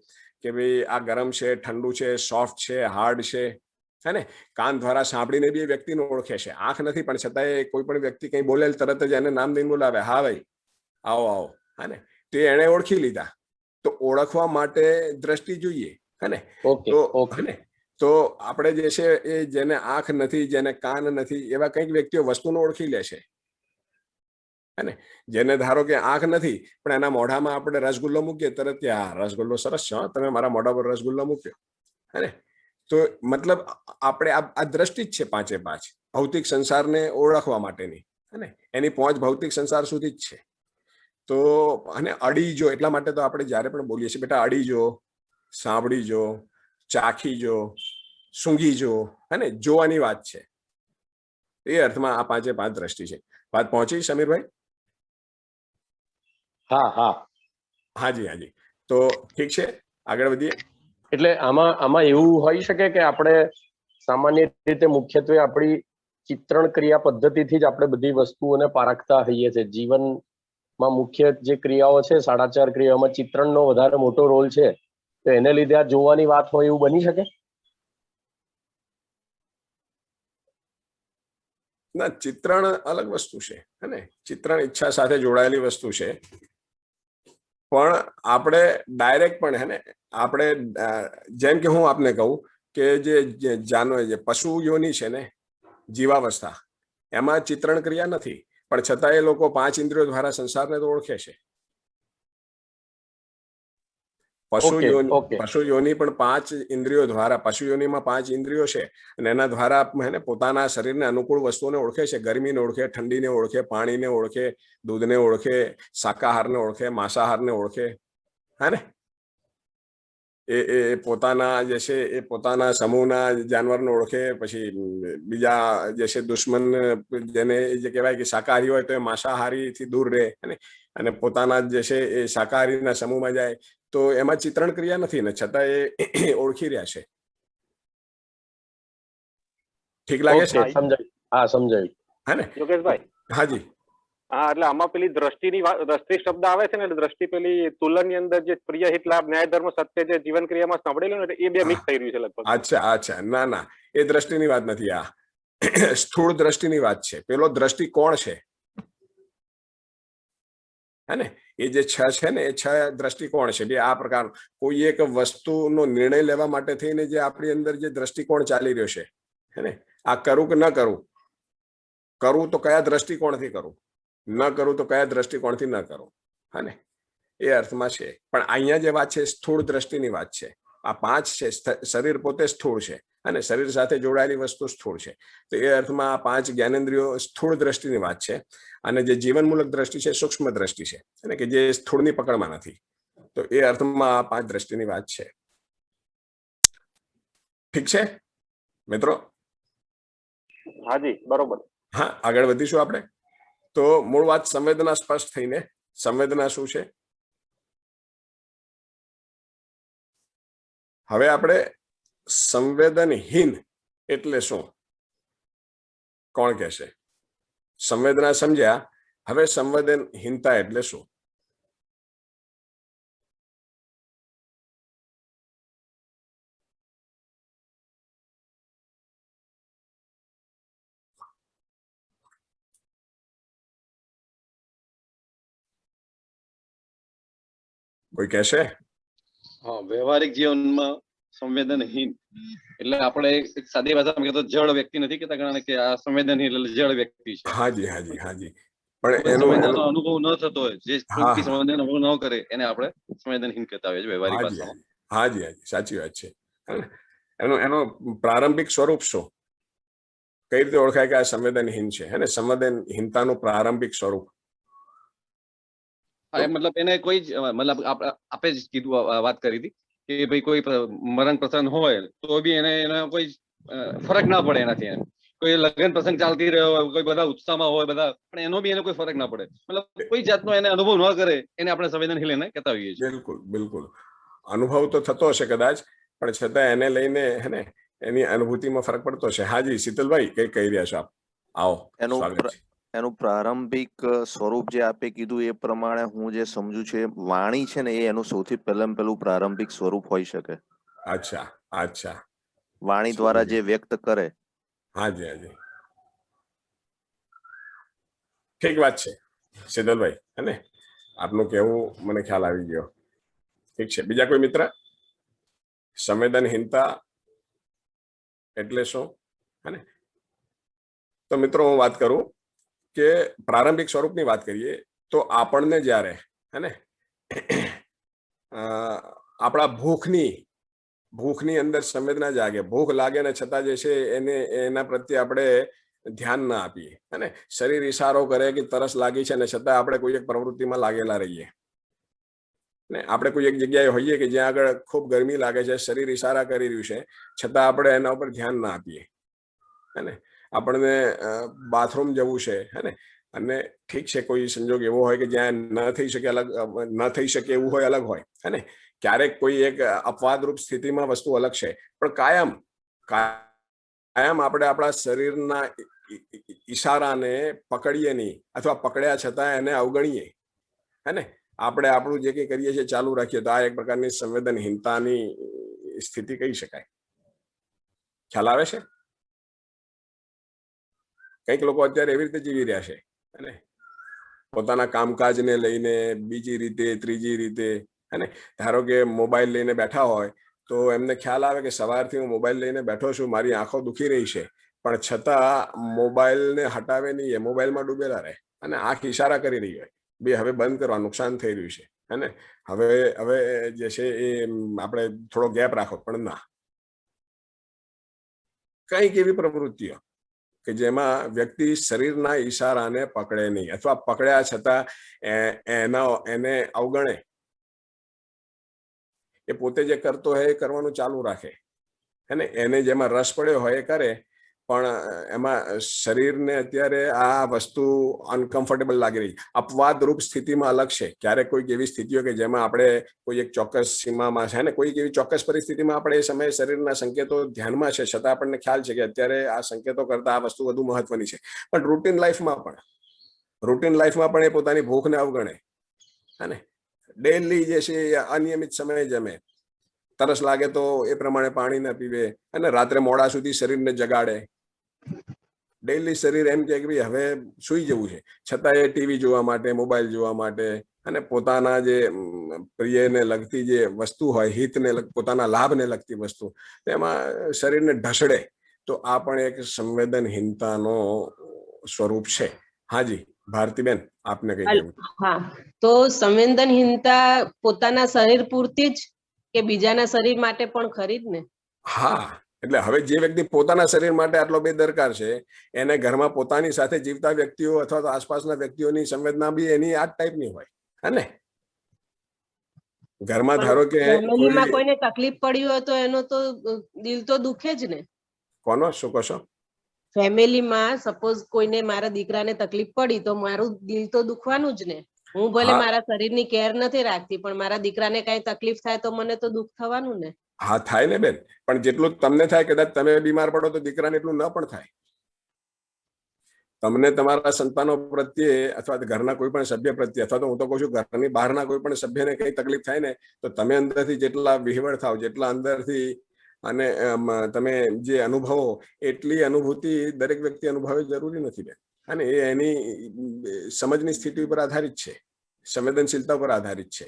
A: કે ભાઈ આ ગરમ છે, ઠંડુ છે, સોફ્ટ છે, હાર્ડ છે. હે ને કાન દ્વારા સાંભળીને બી એ વ્યક્તિને ઓળખે છે. આંખ નથી પણ છતાં એ કોઈ પણ વ્યક્તિ કંઈ બોલે તરત જ એને નામ દઈને બોલાવે, હા ભાઈ આવો આવો. હે ને તો એને ઓળખી લીધા. તો ઓળખવા માટે દ્રષ્ટિ જોઈએ. હે ને તો આપણે જે છે એ જેને આંખ નથી, જેને કાન નથી, એવા કંઈક વ્યક્તિઓ વસ્તુને ઓળખી લે છે. હે ને જેને ધારો કે આંખ નથી પણ એના મોઢામાં આપણે રસગુલ્લો મૂકીએ તરત કે હા રસગુલ્લો સરસ છે, તમે મારા મોઢા પર રસગુલ્લો મૂક્યો. હે ને તો મતલબ આપણે આ દ્રષ્ટિ જ છે 5 ભૌતિક સંસારને ઓળખવા માટેની. હે ને એની પહોંચ ભૌતિક સંસાર સુધી જ છે. તો અને અડીજો એટલા માટે તો આપણે જ્યારે પણ બોલીએ છીએ બેટા અડીજો, સાંભળીજો, ચાખીજો, સૂંઘીજો. હે ને જોવાની વાત છે. એ અર્થમાં આ 5 દ્રષ્ટિ છે. વાત પહોંચી સમીરભાઈ?
G: હા હા
A: હાજી હાજી. તો ઠીક છે, આગળ વધીએ.
G: એટલે આમાં એવું હોઈ શકે કે આપણે સામાન્ય રીતે મુખ્યત્વે આપણી ચિત્રણ ક્રિયા પદ્ધતિથી જ આપણે બધી વસ્તુઓને પારખતા હોઈએ છીએ. જીવનમાં મુખ્ય જે ક્રિયાઓ છે 4.5 ક્રિયાઓમાં ચિત્રણનો વધારે મોટો રોલ છે. તો એને લીધે આ જોવાની વાત હોય એવું બની શકે?
A: ના, ચિત્રણ અલગ વસ્તુ છે. હે ને ચિત્રણ ઈચ્છા સાથે જોડાયેલી વસ્તુ છે. પણ આપણે ડાયરેક્ટ પણ હે ને આપણે જેમ કે હું આપને કહું કે જે પશુ યોની છે ને જીવાવસ્થા, એમાં ચિત્રણ ક્રિયા નથી પણ છતાં એ લોકો 5 ઇન્દ્રિયો દ્વારા સંસારને તો ઓળખે છે. પશુ યોની પણ 5 ઇન્દ્રિયો દ્વારા, પશુ યોનીમાં 5 ઇન્દ્રિયો છે અને એના દ્વારા એને પોતાના શરીરને અનુકૂળ વસ્તુઓને ઓળખે છે. ગરમીને ઓળખે, ઠંડીને ઓળખે, પાણીને ઓળખે, દૂધને ઓળખે, શાકાહારને ઓળખે, માંસાહારને ઓળખે. હે ને એ પોતાના જે છે એ પોતાના સમૂહના જાનવરને ઓળખે. પછી બીજા જે છે દુશ્મન જેને જે કહેવાય કે શાકાહારી હોય તો એ માંસાહારીથી દૂર રહે અને પોતાના જે છે એ શાકાહારીના સમૂહમાં જાય. તો એમાં ચિત્રણ ક્રિયા નથી ને છતાં એ ઓળખી રહ્યા છે. ઠીક લાગે છે?
G: સમજાય. હા સમજાય.
A: હે ને
F: યોગેશભાઈ?
A: હાજી.
F: હા, એટલે આમાં પેલી દ્રષ્ટિ શબ્દ આવે છે ને, એટલે દ્રષ્ટિ પેલી તુલનની અંદર જે પ્રિય હિત લાભ ન્યાય ધર્મ સત્ય જે જીવન ક્રિયામાં સાંભળેલું ને એ બે મિક્સ થઈ રહ્યું છે લગભગ.
A: અચ્છા ના એ દ્રષ્ટિની વાત નથી. આ સ્થૂળ દ્રષ્ટિની વાત છે. પેલો દ્રષ્ટિકોણ છે. હે ને એ જે 6 છે ને એ 6 દ્રષ્ટિકોણ છે. બે આ પ્રકાર કોઈ એક વસ્તુનો નિર્ણય લેવા માટે થઈને જે આપણી અંદર જે દ્રષ્ટિકોણ ચાલી રહ્યો છે. હે ને આ કરું કે ન કરું, કરું તો કયા દ્રષ્ટિકોણથી કરું, ન કરું તો કયા દ્રષ્ટિકોણથી ન કરું. હે ને એ અર્થમાં છે. પણ અહીંયા જે વાત છે સ્થૂળ દ્રષ્ટિની વાત છે. આ 5 છે. શરીર પોતે સ્થૂળ છે અને શરીર સાથે જોડાયેલી વસ્તુ સ્થૂળ છે. તો એ અર્થમાં આ 5 જ્ઞાનેન્દ્રિયો સ્થૂળ દ્રષ્ટિની વાત છે. અને જે જીવનમૂલક દ્રષ્ટિ છે સૂક્ષ્મ દ્રષ્ટિ છે અને કે જે સ્થૂળની પકડમાં નથી. તો એ અર્થમાં આ 5 દ્રષ્ટિની વાત છે. ઠીક છે મિત્રો?
F: હાજી, બરોબર.
A: હા, આગળ વધીશું આપણે. તો મૂળ વાત સંવેદના સ્પષ્ટ થઈને. સંવેદના શું છે? હવે આપણે સંવેદનહીન એટલે શું કોણ કહેશે? સંવેદના સમજ્યા, હવે સંવેદનહીનતા એટલે શું? કોઈ કહેશે?
H: હા, વ્યવહારિક જીવનમાં સંવેદનહીન એટલે આપણે એક સાદી ભાષામાં કહેતો જળ વ્યક્તિ નથી કહેતા ઘણા કે આ સંવેદનહીન એટલે જળ વ્યક્તિ છે.
A: હાજી. પણ
H: સંવેદનાનો અનુભવ ન થતો હોય, જે કોઈ સંવેદન અનુભવ ન કરે એને આપણે સંવેદનહીન કહેતા હોઈએ છીએ વ્યવહારિક ભાષામાં.
A: હાજી, સાચી વાત છે. એનો પ્રારંભિક સ્વરૂપ શું? કઈ રીતે ઓળખાય કે આ સંવેદનહીન છે? હે ને, સંવેદનહીનતાનું પ્રારંભિક સ્વરૂપ.
H: હા, મતલબ એને કોઈ જ મતલબ આપે જ કીધું વાત કરી હતી કે ભાઈ કોઈ મરણ પ્રસંગ હોય તો બી એને કોઈ ફરક ના પડે એનાથી. એને કોઈ લગ્ન પ્રસંગ ચાલતી રહ્યો હોય, કોઈ બધા ઉત્સાહમાં હોય બધા, પણ એનો બી એને કોઈ ફરક ના પડે. મતલબ કોઈ જાતનો એને અનુભવ ન કરે એને આપણે સંવેદનશીલ એને કહેતા હોઈએ છીએ.
A: બિલકુલ બિલકુલ. અનુભવ તો થતો હશે કદાચ, પણ છતાં એને લઈને હે ને એની અનુભૂતિમાં ફરક પડતો છે. હાજી શીતલભાઈ, કઈ કહી રહ્યા છો આપ? આવો, સ્વાગત છે.
I: એનું પ્રારંભિક સ્વરૂપ જે આપે કીધું એ પ્રમાણે હું જે સમજુ છું એ વાણી છે ને એ એનું સૌથી પહેલું પ્રારંભિક સ્વરૂપ હોઈ શકે.
A: અચ્છા અચ્છા.
I: વાણી દ્વારા જે વ્યક્ત કરે.
A: હાજી હાજી, ઠીક વાત છે શીતલભાઈ, હે ને, આપનું કહેવું મને ખ્યાલ આવી ગયો. ઠીક છે, બીજા કોઈ મિત્ર? સંવેદનહીનતા એટલે શું? હે ને, તો મિત્રો હું વાત કરું કે પ્રારંભિક સ્વરૂપની વાત કરીએ તો આપણને જ્યારે હે ને આપણા ભૂખની અંદર સંવેદના જાગે, ભૂખ લાગે ને છતાં જે છે એના પ્રત્યે આપણે ધ્યાન ના આપીએ, અને શરીર ઈશારો કરે કે તરસ લાગી છે ને છતાં આપણે કોઈ એક પ્રવૃત્તિમાં લાગેલા રહીએ ને. આપણે કોઈ એક જગ્યાએ હોઈએ કે જ્યાં આગળ ખૂબ ગરમી લાગે છે, શરીર ઈશારા કરી રહ્યું છે, છતાં આપણે એના ઉપર ધ્યાન ના આપીએ. હે ને, આપણને બાથરૂમ જવું છે, હે ને, અને ઠીક છે કોઈ સંજોગ એવો હોય કે જ્યાં ન થઈ શકે એવું હોય, અલગ હોય, હે ને, ક્યારેક કોઈ એક અપવાદરૂપ સ્થિતિમાં વસ્તુ અલગ છે, પણ કાયમ આપણે આપણા શરીરના ઈશારાને પકડીએ નહીં, અથવા પકડ્યા છતાં એને અવગણીએ, હે ને, આપણે આપણું જે કંઈ કરીએ છીએ ચાલુ રાખીએ, તો આ એક પ્રકારની સંવેદનહીનતાની સ્થિતિ કહી શકાય. ખ્યાલ આવે છે? કંઈક લોકો અત્યારે એવી રીતે જીવી રહ્યા છે, અને પોતાના કામકાજને લઈને બીજી રીતે, ત્રીજી રીતે, અને ધારો કે મોબાઈલ લઈને બેઠા હોય તો એમને ખ્યાલ આવે કે સવારથી હું મોબાઈલ લઈને બેઠો છું, મારી આંખો દુખી રહી છે, પણ છતાં મોબાઈલને હટાવે નહીં, એ મોબાઈલમાં ડૂબેલા રહે અને આંખ ઈશારા કરી રહી હોય બે હવે બંધ કરવા, નુકસાન થઈ રહ્યું છે, અને હવે જે છે એ આપણે થોડો ગેપ રાખો. પણ ના, કંઈક એવી પ્રવૃત્તિઓ કે જેમાં વ્યક્તિ શરીરના ઈશારાને પકડે નહીં, અથવા પકડ્યા છતાં એને અવગણે, એ પોતે જે કરતો હોય એ કરવાનું ચાલુ રાખે, અને એને જેમાં રસ પડ્યો હોય એ કરે, પણ એમાં શરીરને અત્યારે આ વસ્તુ અનકમ્ફર્ટેબલ લાગી રહી. અપવાદરૂપ સ્થિતિમાં અલગ છે. ક્યારેક કોઈક એવી સ્થિતિઓ કે જેમાં આપણે કોઈ એક ચોક્કસ સીમામાં છે ને, કોઈક એવી ચોક્કસ પરિસ્થિતિમાં આપણે એ સમયે શરીરના સંકેતો ધ્યાનમાં છે, છતાં આપણને ખ્યાલ છે કે અત્યારે આ સંકેતો કરતા આ વસ્તુ વધુ મહત્વની છે. પણ રૂટીન લાઈફમાં પણ એ પોતાની ભૂખને અવગણે, અને ડેલી જે છે અનિયમિત સમયે જમે, તરસ લાગે તો એ પ્રમાણે પાણી ના પીવે, અને રાત્રે મોડા સુધી શરીરને જગાડે. ડેલી શરીર એમ કે ભાઈ હવે સુઈ જવું છે, છતાં એ ટીવી જોવા માટે, મોબાઈલ જોવા માટે, અને પોતાના જે પ્રિયને લગતી જે વસ્તુ હોય, પોતાના લાભને લગતી વસ્તુ, એમાં શરીરને ઢસડે. તો આ પણ એક સંવેદનહીનતાનો સ્વરૂપ છે. હાજી ભારતીબેન, આપને કઈ કહેવું?
E: હા, તો સંવેદનહીનતા પોતાના શરીર પૂરતી જ કે બીજાના શરીર માટે પણ ખરી જ ને?
A: હા, એટલે હવે જે વ્યક્તિ પોતાના શરીર માટે આટલો બેદરકાર છે, એને ઘરમાં પોતાની સાથે જીવતા વ્યક્તિઓ અથવા તો આસપાસના વ્યક્તિઓની સંવેદના બી એની આ ટાઈપની હોય, હે ને. ઘરમાં ધારો કે
E: ફેમિલીમાં કોઈને તકલીફ પડી હોય તો એનો તો દિલ તો દુખે જ ને.
A: કોનો? શું કહો છો?
E: ફેમિલીમાં સપોઝ કોઈને મારા દીકરાને તકલીફ પડી તો મારું દિલ તો દુખવાનું જ ને. હું ભલે મારા શરીરની કેર નથી રાખતી, પણ મારા દીકરાને કઈ તકલીફ થાય તો મને તો દુઃખ થવાનું ને.
A: હા, થાય ને બેન, પણ જેટલું તમને થાય, કદાચ તમે બીમાર પડો તો દીકરાને એટલું ન પણ થાય. તમને તમારા સંતાનો પ્રત્યે અથવા ઘરના કોઈ પણ સભ્ય પ્રત્યે, અથવા તો હું તો કહું છું ઘરની બહારના કોઈ પણ સભ્યને કઈ તકલીફ થાય ને, તો તમે અંદરથી જેટલા વિહવળ થાવ, જેટલા અંદરથી અને તમે જે અનુભવો, એટલી અનુભૂતિ દરેક વ્યક્તિ અનુભવે જરૂરી નથી બેન. અને એ એની સમજની સ્થિતિ ઉપર આધારિત છે, સંવેદનશીલતા પર આધારિત છે.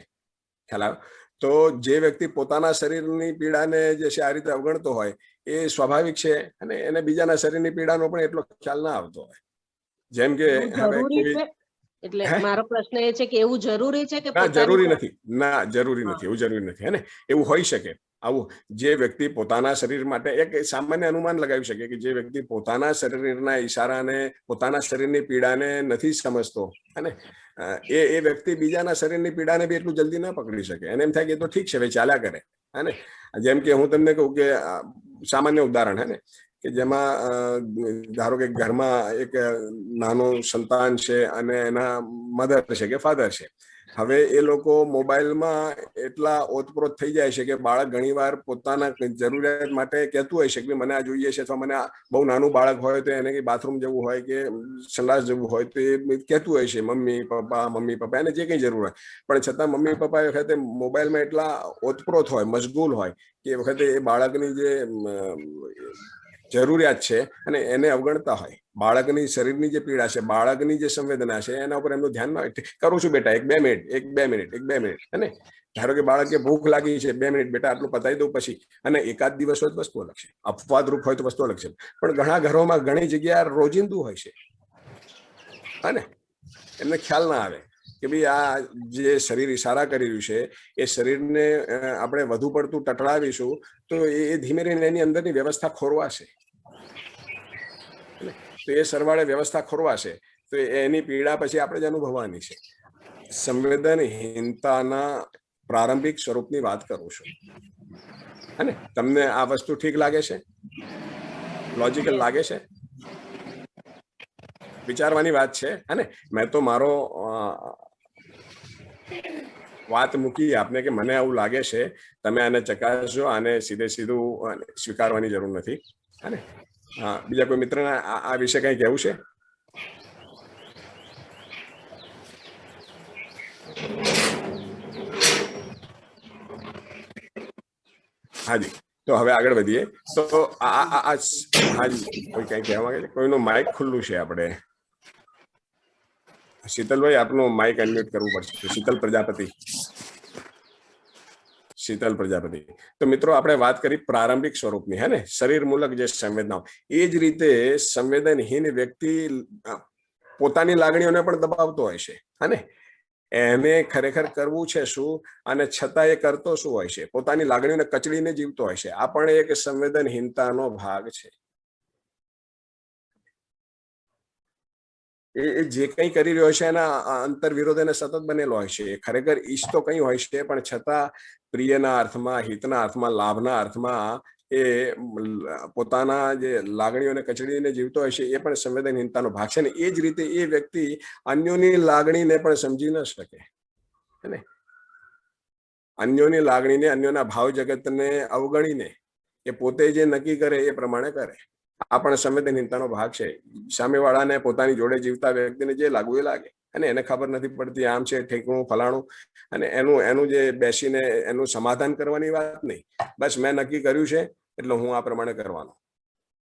A: ખ્યાલ આવે? તો જે વ્યક્તિ પોતાના શરીરની પીડાને જે છે આ રીતે અવગણતો હોય, એ સ્વાભાવિક છે, અને એને બીજાના શરીરની પીડાનો પણ એટલો ખ્યાલ ના આવતો હોય. જેમ કે
E: એટલે મારો પ્રશ્ન એ છે કે એવું જરૂરી છે કે
A: ના, જરૂરી નથી. ના, જરૂરી નથી, એવું જરૂરી નથી, હે ને. એવું હોઈ શકે, આવું જે વ્યક્તિ પોતાના શરીર માટે એક સામાન્ય અનુમાન લગાવી શકે કે જે વ્યક્તિ પોતાના શરીરના ઈશારાને પોતાના શરીરની પીડાને નથી સમજતો અને એ વ્યક્તિ બીજાના શરીરની પીડાને બી એટલું જલ્દી ન પકડી શકે. એને એમ થાય કે તો ઠીક છે, ભાઈ ચાલ્યા કરે. હે ને, જેમ કે હું તમને કહું કે સામાન્ય ઉદાહરણ હે ને કે જેમાં ધારો કે ઘરમાં એક નાનું સંતાન છે અને એના મધર છે કે ફાધર છે. હવે એ લોકો મોબાઈલમાં એટલા ઓતપ્રોત થઈ જાય છે કે બાળક ઘણીવાર પોતાના જરૂરિયાત માટે કહેતું હોય છે કે મને આ જોઈએ છે, અથવા મને બહુ નાનું બાળક હોય તો એને બાથરૂમ જવું હોય કે સંડાસ જવું હોય તો એ કહેતું હોય છે મમ્મી પપ્પા એને જે કંઈ જરૂર હોય, પણ છતાં મમ્મી પપ્પા એ વખતે મોબાઈલમાં એટલા ઓતપ્રોત હોય, મશગુલ હોય કે એ વખતે એ બાળકની જે જરૂરિયાત છે અને એને અવગણતા હોય. બાળકની શરીરની જે પીડા છે, બાળકની જે સંવેદના છે એના ઉપર એમનું ધ્યાન ના કરું છું બેટા 1-2 મિનિટ અને ધારો કે બાળકે ભૂખ લાગી છે, 2 મિનિટ બેટા આટલું પતાવી દઉં પછી, અને એકાદ દિવસ હોય તો વસ્તુ અલગ છે, અપવાદરૂપ હોય તો વસ્તુ અલગ છે, પણ ઘણા ઘરોમાં ઘણી જગ્યા રોજિંદુ હોય છે અને એમને ખ્યાલ ના આવે કે ભાઈ આ જે શરીર ઈશારા કરી રહ્યું છે એ શરીરને આપણે વધુ પડતું ટટળાવીશું તો એ ધીમે ધીમે એની અંદરની વ્યવસ્થા ખોરવાશે. તો એ સરવાળે વ્યવસ્થા ખોરવાશે તો એની પીડા પછી આપણે જ અનુભવવાની છે. સંવેદનહીનતાના પ્રારંભિક સ્વરૂપની વાત કરું છું. અને તમને આ વસ્તુ ઠીક લાગે છે? લોજિકલ લાગે છે? વિચારવાની વાત છે. અને મેં તો મારો વાત મૂકી આપને કે મને આવું લાગે છે, તમે આને ચકાસજો, આને સીધું સ્વીકારવાની જરૂર નથી. અને બીજા કોઈ મિત્રને આ વિશે કઈ કહેવું છે? હાજી, તો હવે આગળ વધીએ. તો હાજી, કોઈ કઈ કહેવા માંગે છે? કોઈનું માઇક ખુલ્લું છે. આપણે શીતલભાઈ આપનું માઇક અનમ્યુટ કરવું પડશે. શીતલ પ્રજાપતિ. તો મિત્રો આપણે વાત કરી પ્રારંભિક સ્વરૂપની, હે ને, શરીર મૂલક જે સંવેદનાઓ. એ જ રીતે સંવેદનહીન વ્યક્તિ પોતાની લાગણીઓને પણ દબાવતો હોય છે. અને એને ખરેખર કરવું છે શું અને છતાં એ કરતો શું હોય છે? પોતાની લાગણીઓને કચડીને જીવતો હોય છે. આ પણ એક સંવેદનહીનતાનો ભાગ છે. એ જે કંઈ કરી રહ્યો છે એના અંતર વિરોધ એને સતત બનેલો હોય છે. ખરેખર ઈચ્છતો કંઈ હોય છે, પણ છતાં પ્રિયના અર્થમાં, હિતના અર્થમાં, લાભના અર્થમાં એ પોતાના જે લાગણીઓને કચડીને જીવતો હોય છે એ પણ સંવેદનહીનતાનો ભાગ છે. ને એ જ રીતે એ વ્યક્તિ અન્યોની લાગણીને પણ સમજી ન શકે. અને અન્યોની લાગણીને, અન્યોના ભાવ જગતને અવગણીને એ પોતે જે નક્કી કરે એ પ્રમાણે કરે. આ પણ સંવેદનહીનતાનો ભાગ છે. સામેવાળાને, પોતાની જોડે જીવતા વ્યક્તિને જે લાગવું એ લાગે, અને એને ખબર નથી પડતી આમ છે, ઠેકણું, ફલાણું, અને એનું જે બેસીને એનું સમાધાન કરવાની વાત નહીં. બસ મેં નક્કી કર્યું છે એટલે હું આ પ્રમાણે કરવાનો.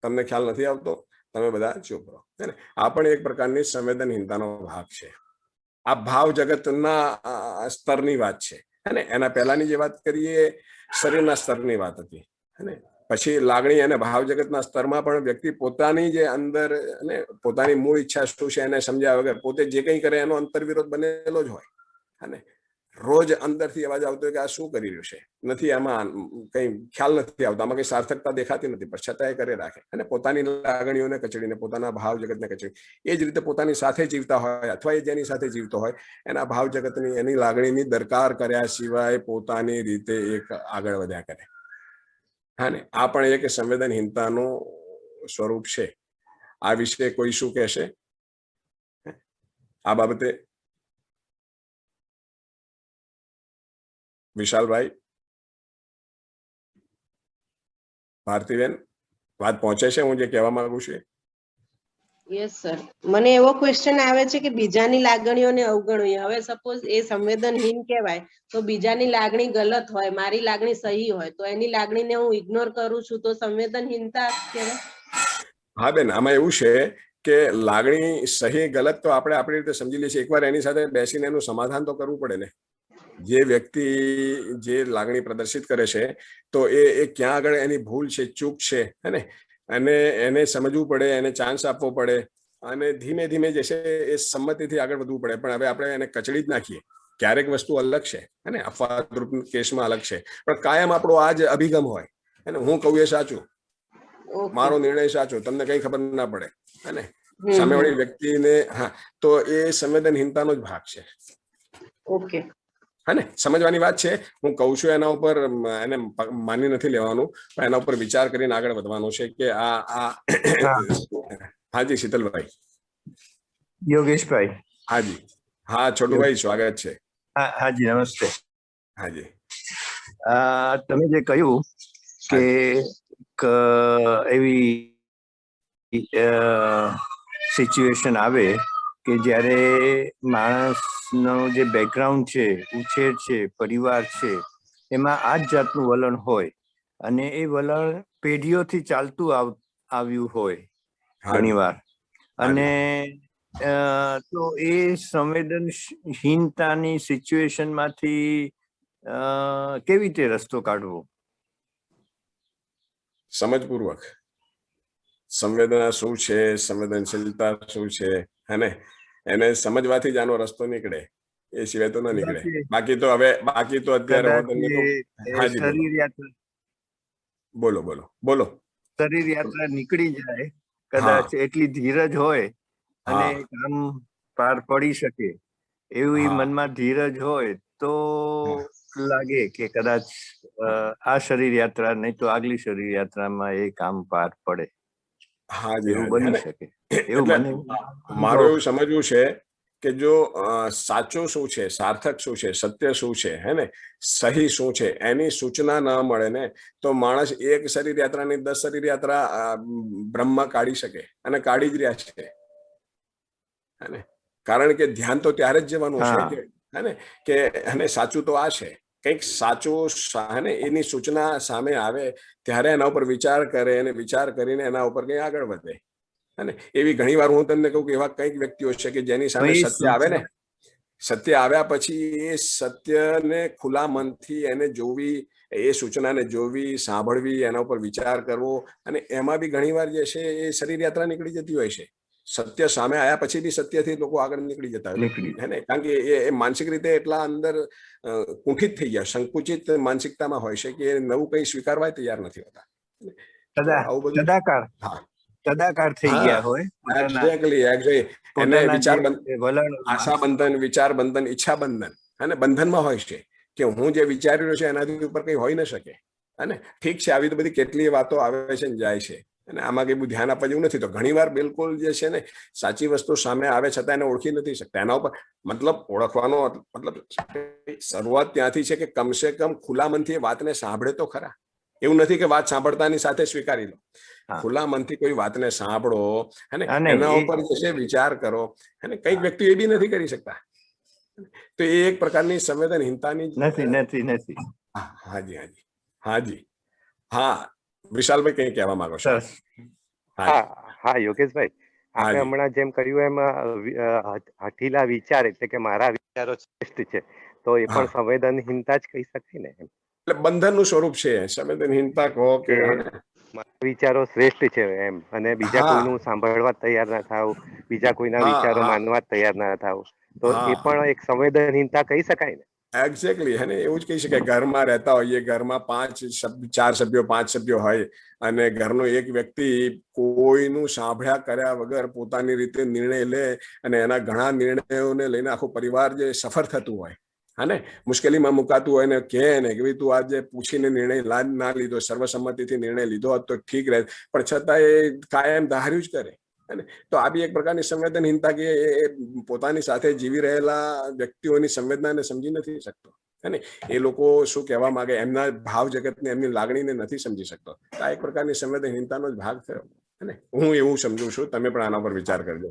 A: તમને ખ્યાલ નથી આવતો, તમે બધા ચૂપ રહો. આ પણ એક પ્રકારની સંવેદનહીનતાનો ભાગ છે. આ ભાવ જગતના સ્તરની વાત છે. અને એના પહેલાની જે વાત કરીએ શરીરના સ્તરની વાત હતી. અને પછી લાગણી અને ભાવ જગતના સ્તરમાં પણ વ્યક્તિ પોતાની જે અંદર અને પોતાની મૂળ ઈચ્છા શું છે એને સમજ્યા વગર પોતે જે કંઈ કરે એનો અંતર્વિરોધ બનેલો જ હોય. અને રોજ અંદરથી અવાજ આવતો હોય કે આ શું કરી રહ્યું છે, નથી આમાં કઈ ખ્યાલ નથી આવતો, આમાં કઈ સાર્થકતા દેખાતી નથી, પણ છતાં એ કરે રાખે. અને પોતાની લાગણીઓને કચડીને, પોતાના ભાવ જગતને કચડી, એ જ રીતે પોતાની સાથે જીવતા હોય અથવા એ જેની સાથે જીવતો હોય એના ભાવ જગતની, એની લાગણીની દરકાર કર્યા સિવાય પોતાની રીતે એક આગળ વધ્યા કરે. હા ને, આ પણ એક સંવેદનહીનતાનું સ્વરૂપ છે. આ વિશે કોઈ શું કહેશે આ બાબતે? વિશાલભાઈ, ભારતીબેન, વાત પહોંચે છે હું જે કહેવા માંગુ છું?
E: યસ સર, મને એવો ક્વેશ્ચન આવે છે કે બીજાની લાગણીઓને અવગણવી. હવે સપોઝ એ સંવેદનહીન કહેવાય તો બીજાની લાગણી ગલત હોય, મારી લાગણી સહી હોય, તો એની લાગણીને હું ઇગ્નોર કરું છું તો સંવેદનહીનતા કહેવાય? હા
A: બેન, આમાં એવું છે કે લાગણી સહી ગલત તો આપણે આપણી રીતે સમજી લઈએ છીએ. એકવાર એની સાથે બેસીને એનું સમાધાન તો કરવું પડે ને. જે વ્યક્તિ જે લાગણી પ્રદર્શિત કરે છે તો એ ક્યાં આગળ એની ભૂલ છે, ચૂક છે, હે, અને એને સમજવું પડે, એને ચાન્સ આપવો પડે, અને ધીમે ધીમે જે છે એ સંમતિથી આગળ વધવું પડે. પણ હવે આપણે એને કચડી જ નાખીએ ક્યારેક વસ્તુ અલગ છે અને અપવાદરૂપ કેસમાં અલગ છે, પણ કાયમ આપણો આ જ અભિગમ હોય અને હું કહું એ સાચું,
E: ઓકે.
A: મારો નિર્ણય સાચો, તમને કઈ ખબર ના પડે અને
E: હમ,
A: સામેવાળી વ્યક્તિને, હા, તો એ સંવેદનહીનતાનો જ ભાગ છે.
E: ઓકે.
A: હા ને, સમજવાની વાત છે. હું કહું છું એના ઉપર એને માની નથી લેવાનું, પણ એના ઉપર વિચાર કરીને આગળ વધવાનું છે કે આ હાજી શીતલભાઈ.
J: યોગેશભાઈ.
A: હાજી, હા છોટુભાઈ, સ્વાગત છે.
J: હાજી, નમસ્તે.
A: હાજી.
J: તમે જે કહ્યું કે એવી સિચ્યુએશન આવે કે જ્યારે માણસનો જે બેકગ્રાઉન્ડ છે, ઉછેર છે, પરિવાર છે, એમાં આ જ જાતનું વલણ હોય અને એ વલણ પેઢીઓથી ચાલતું આવ્યું હોય ઘણીવાર, અને તો એ સંવેદનહીનતાની સિચ્યુએશન માંથી કેવી રીતે રસ્તો કાઢવો?
A: સમજપૂર્વક સંવેદના શું છે, સંવેદનશીલતા શું છે, અને એને સમજવાથી જ આનો રસ્તો નીકળે, એ સિવાય તો ના નીકળે. બાકી તો અત્યારે હું તમને કહું. હાજી, બોલો બોલો બોલો.
J: શરીર યાત્રા નીકળી જાય, કદાચ એટલી ધીરજ હોય અને કામ પાર પડી શકે એવી મનમાં ધીરજ હોય તો લાગે કે કદાચ આ શરીર યાત્રા નહીં તો આગલી શરીર યાત્રામાં એ કામ પાર પડે. એવું બની શકે.
A: મારું એવું સમજવું છે કે જો સાચું શું છે, સાર્થક શું છે, સત્ય શું છે, હે ને, સહી શું છે, એની સૂચના ના મળે ને તો માણસ એક શરીર યાત્રાની 10 શરીર યાત્રા બ્રહ્મમાં કાઢી શકે અને કાઢી જ રહ્યા છે. કારણ કે ધ્યાન તો ત્યારે જ જવાનું છે કે અને સાચું તો આ છે, કંઈક સાચું એની સૂચના સામે આવે ત્યારે એના ઉપર વિચાર કરે અને વિચાર કરીને એના ઉપર કંઈ આગળ વધે. અને એવી ઘણી વાર હું તમને કહું કે એવા કંઈક વ્યક્તિઓ છે કે જેની સામે સત્ય આવે ને, સત્ય આવ્યા પછી એ સત્યને ખુલ્લા મનથી એને જોવી, એ સૂચનાને જોવી, સાંભળવી, એના ઉપર વિચાર કરવો, અને એમાં બી ઘણી વાર જે છે એ શરીર યાત્રા નીકળી જતી હોય છે. સત્ય સામે આવ્યા પછી બી સત્યથી લોકો આગળ નીકળી જતા હોય હે ને, કારણ કે એ માનસિક રીતે એટલા અંદર કુંઠિત થઈ ગયા, સંકુચિત માનસિકતામાં હોય છે કે એ નવું કંઈ સ્વીકારવા તૈયાર નથી હોતા. આવું બધું
J: તદાકાર થઈ ગયા હોય.
A: એક્ઝેક્ટલી એને આશા બંધન, વિચાર બંધન, ઈચ્છા બંધન અને બંધનમાં હોય છે કે હું જે વિચારી રહ્યો છું એનાથી ઉપર કંઈ હોઈ ન શકે. અને ઠીક છે, આવી તો બધી કેટલી વાતો આવે છે ને જાય છે અને આમાં કઈ બહુ ધ્યાન આપવા જેવું નથી. તો ઘણી વાર બિલકુલ જે છે ને સાચી વસ્તુ સામે આવે છતાં એને ઓળખી નથી શકતા. એના ઉપર મતલબ ઓળખવાનો મતલબ શરૂઆત ત્યાંથી છે કે કમસે કમ ખુલ્લા મનથી એ વાતને સાંભળે તો ખરા. એવું નથી કે વાત સાંભળતાની સાથે સ્વીકારી લો. ખુલ્લા મનથી કોઈ વાતને સાંભળો અને એના ઉપર જે છે વિચાર કરો. અને કઈક વ્યક્તિ એ બી નથી કરી શકતા. તો એ એક પ્રકારની સંવેદનહીનતાની
J: નથી.
A: હાજી હાજી હાજી હા વિશાલભાઈ કઈ કહેવા માંગો છો?
C: હા યોગેશભાઈ, આપણે હમણાં જેમ કહ્યું એમ હઠીલા વિચાર એટલે કે મારા વિચારો શ્રેષ્ઠ છે, તો એ પણ સંવેદનહીનતા જ કહી શકાય ને.
A: એટલે બંધનનું સ્વરૂપ છે સંવેદનહીનતા કહો કે
C: મારા વિચારો શ્રેષ્ઠ છે એમ, અને બીજા કોઈનું સાંભળવા તૈયાર ના થાવ, બીજા કોઈના વિચારો માનવા તૈયાર ના થાવ, તો એ પણ એક સંવેદનહીનતા કહી શકાય ને.
A: એક્ઝેક્ટલી, હે ને, એવું જ કહી શકાય. ઘરમાં રહેતા હોઈએ, ઘરમાં 4 સભ્યો 5 સભ્યો હોય અને ઘરનો એક વ્યક્તિ કોઈનું સાંભળ્યા કર્યા વગર પોતાની રીતે નિર્ણય લે અને એના ઘણા નિર્ણયોને લઈને આખો પરિવાર જે સફર થતું હોય, હા ને, મુશ્કેલીમાં મુકાતું હોય ને કહે ને કે તું આજે પૂછીને નિર્ણય ના લીધો, સર્વસંમતિથી નિર્ણય લીધો હોત તો ઠીક રહે, પણ છતાં એ કાયમ ધાર્યું જ કરે. તો આ બી એક પ્રકારની સંવેદનહીનતા કે પોતાની સાથે જીવી રહેલા વ્યક્તિઓની સંવેદનાને સમજી નથી શકતો. હે ને, એ લોકો શું કહેવા માંગે, એમના ભાવ જગતને, એમની લાગણીને નથી સમજી શકતો. આ એક પ્રકારની સંવેદનહીનતાનો જ ભાગ થયો. હે, હું એવું સમજુ છું. તમે પણ આના પર વિચાર કરજો.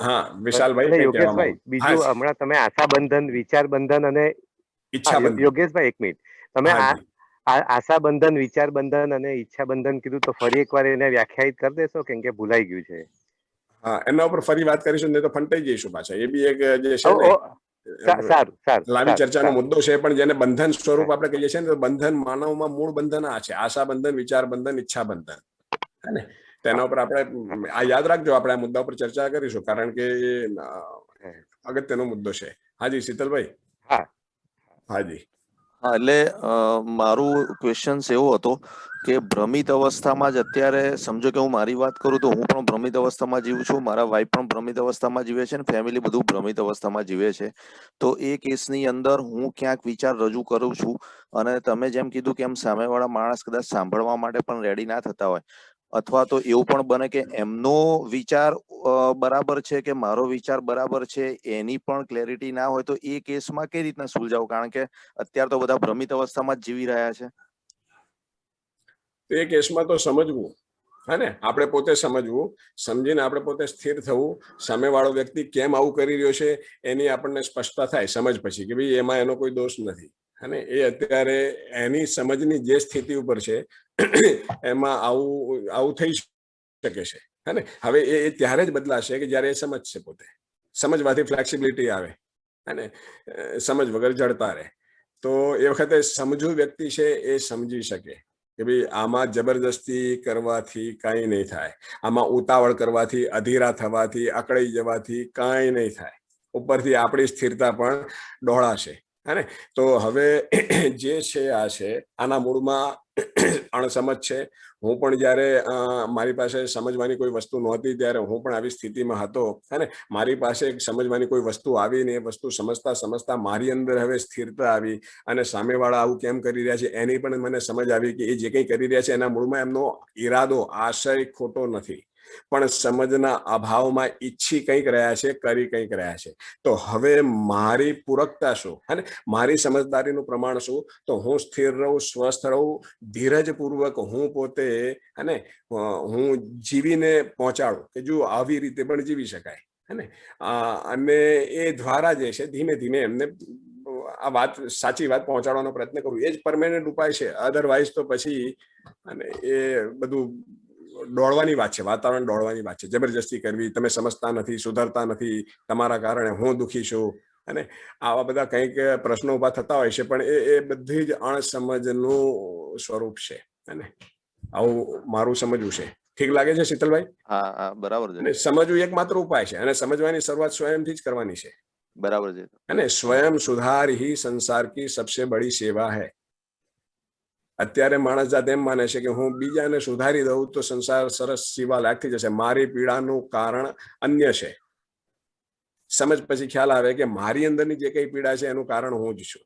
A: હા વિશાલભાઈ,
C: યોગેશભાઈ, બીજું હમણાં તમે આશા બંધન, વિચાર બંધન અને
A: ઈચ્છા બંધન,
C: યોગેશભાઈ એક મિનિટ, તમે આશા બંધન, વિચાર બંધન અને ઈચ્છા બંધન કીધું, તો ફરી એકવાર એને વ્યાખ્યાયિત કરી દેશો, કેમ કે ભૂલાઈ ગયું છે.
A: હા, એના ઉપર ફરી વાત કરીશું, નહીં તો ફંટાઈ જઈશું પાછા. એ બી એક જે છે લાંબી ચર્ચાનો મુદ્દો છે, પણ જેને બંધન સ્વરૂપ આપણે કહીએ છીએ ને, તો બંધન માનવમાં મૂળ બંધન આ છે: આશા બંધન, વિચાર બંધન, ઈચ્છા બંધન. હે ને, તેના ઉપર આપણે આ યાદ રાખજો, આપણે આ મુદ્દા ઉપર ચર્ચા કરીશું, કારણ કે અગત્યનો મુદ્દો છે. હાજી શીતલભાઈ.
C: હા.
A: હાજી.
I: હા, એટલે મારું ક્વેશ્ચન એવો હતો કે ભ્રમિત અવસ્થામાં જ અત્યારે સમજો કે હું મારી વાત કરું તો હું પણ ભ્રમિત અવસ્થામાં જીવું છું, મારા વાઈફ પણ ભ્રમિત અવસ્થામાં જીવે છે, અને ફેમિલી બધું ભ્રમિત અવસ્થામાં જીવે છે. તો એ કેસની અંદર હું ક્યાંક વિચાર રજૂ કરું છું, અને તમે જેમ કીધું કે એમ સામેવાળા માણસ કદાચ સાંભળવા માટે પણ રેડી ના થતા હોય, અથવા તો એવું પણ બને કે એમનો વિચાર બરાબર છે કે મારો વિચાર બરાબર છે એની પણ ક્લેરિટી ના હોય, તો એ કેસમાં કઈ રીતના સુલઝાવું? કારણ કે અત્યારે તો બધા ભ્રમિત અવસ્થામાં જ જીવી રહ્યા છે.
A: તો એ કેસમાં તો સમજવું, હે ને, આપણે પોતે સમજવું, સમજીને આપણે પોતે સ્થિર થવું, સામેવાળો વ્યક્તિ કેમ આવું કરી રહ્યો છે એની આપણને સ્પષ્ટતા થાય સમજ પછી કે ભાઈ એમાં એનો કોઈ દોષ નથી, અને એ અત્યારે એની સમજની જે સ્થિતિ ઉપર છે એમાં આવું થઈ શકે છે, હે ને. હવે એ ત્યારે જ બદલાશે કે જ્યારે એ સમજશે, પોતે સમજવાથી ફ્લેક્સિબિલિટી આવે, અને સમજ વગર જડતા રહે. તો એ વખતે સમજુ વ્યક્તિ છે એ સમજી શકે કે ભાઈ આમાં જબરદસ્તી કરવાથી કાંઈ નહીં થાય, આમાં ઉતાવળ કરવાથી, અધીરા થવાથી, અકળાઈ જવાથી કાંઈ નહીં થાય, ઉપરથી આપણી સ્થિરતા પણ ડહોળાશે, હે ને. તો હવે જે છે આ છે, આના મૂળમાં અણસમજ છે. હું પણ જ્યારે મારી પાસે સમજવાની કોઈ વસ્તુ નહોતી ત્યારે હું પણ આવી સ્થિતિમાં હતો, અને મારી પાસે સમજવાની કોઈ વસ્તુ આવી ને એ વસ્તુ સમજતા સમજતા મારી અંદર હવે સ્થિરતા આવી, અને સામેવાળા આવું કેમ કરી રહ્યા છે એની પણ મને સમજ આવી કે એ જે કંઈ કરી રહ્યા છે એના મૂળમાં એમનો ઈરાદો, આશય ખોટો નથી, પણ સમજના અભાવમાં ઈચ્છી કંઈક રહ્યા છે, કરી કંઈક રહ્યા છે. તો હવે મારી પૂરકતા શું, અને મારી સમજદારીનું પ્રમાણ શું? તો હું સ્થિર રહું, સ્વસ્થ રહું, ધીરજપૂર્વક હું પોતે, અને હું જીવીને પહોંચાડું કે જો આવી રીતે પણ જીવી શકાય, હે ને. અને એ દ્વારા જે છે ધીમે ધીમે એમને આ વાત, સાચી વાત પહોંચાડવાનો પ્રયત્ન કરું, એ જ પરમેનન્ટ ઉપાય છે. અધરવાઇઝ તો પછી અને એ બધું દોડવાની વાત છે, વાતાવરણ દોડવાની વાત છે, જબરજસ્તી કરવી, તમે સમજતા નથી, સુધરતા નથી, તમારા કારણે હું દુઃખી છું, અને આવા બધા કંઈક પ્રશ્નો ઉભા થતા હોય છે, પણ એ બધી જ અણસમજનું સ્વરૂપ છે, અને આવું મારું સમજવું છે. ઠીક લાગે છે શીતલભાઈ?
I: હા હા, બરાબર છે.
A: અને સમજવું એકમાત્ર ઉપાય છે, અને સમજવાની શરૂઆત સ્વયંથી જ કરવાની છે.
I: બરાબર છે.
A: અને સ્વયં સુધાર ही संसार की सबसे बड़ी सेवा है. અત્યારે માણસ જાત એમ માને છે કે હું બીજાને સુધારી દઉં તો સંસાર સરસ સેવા લાયક થઈ જશે. મારી પીડાનું કારણ અન્ય છે. સમજ પછી ખ્યાલ આવે કે મારી અંદરની જે કઈ પીડા છે એનું કારણ હું જ છું,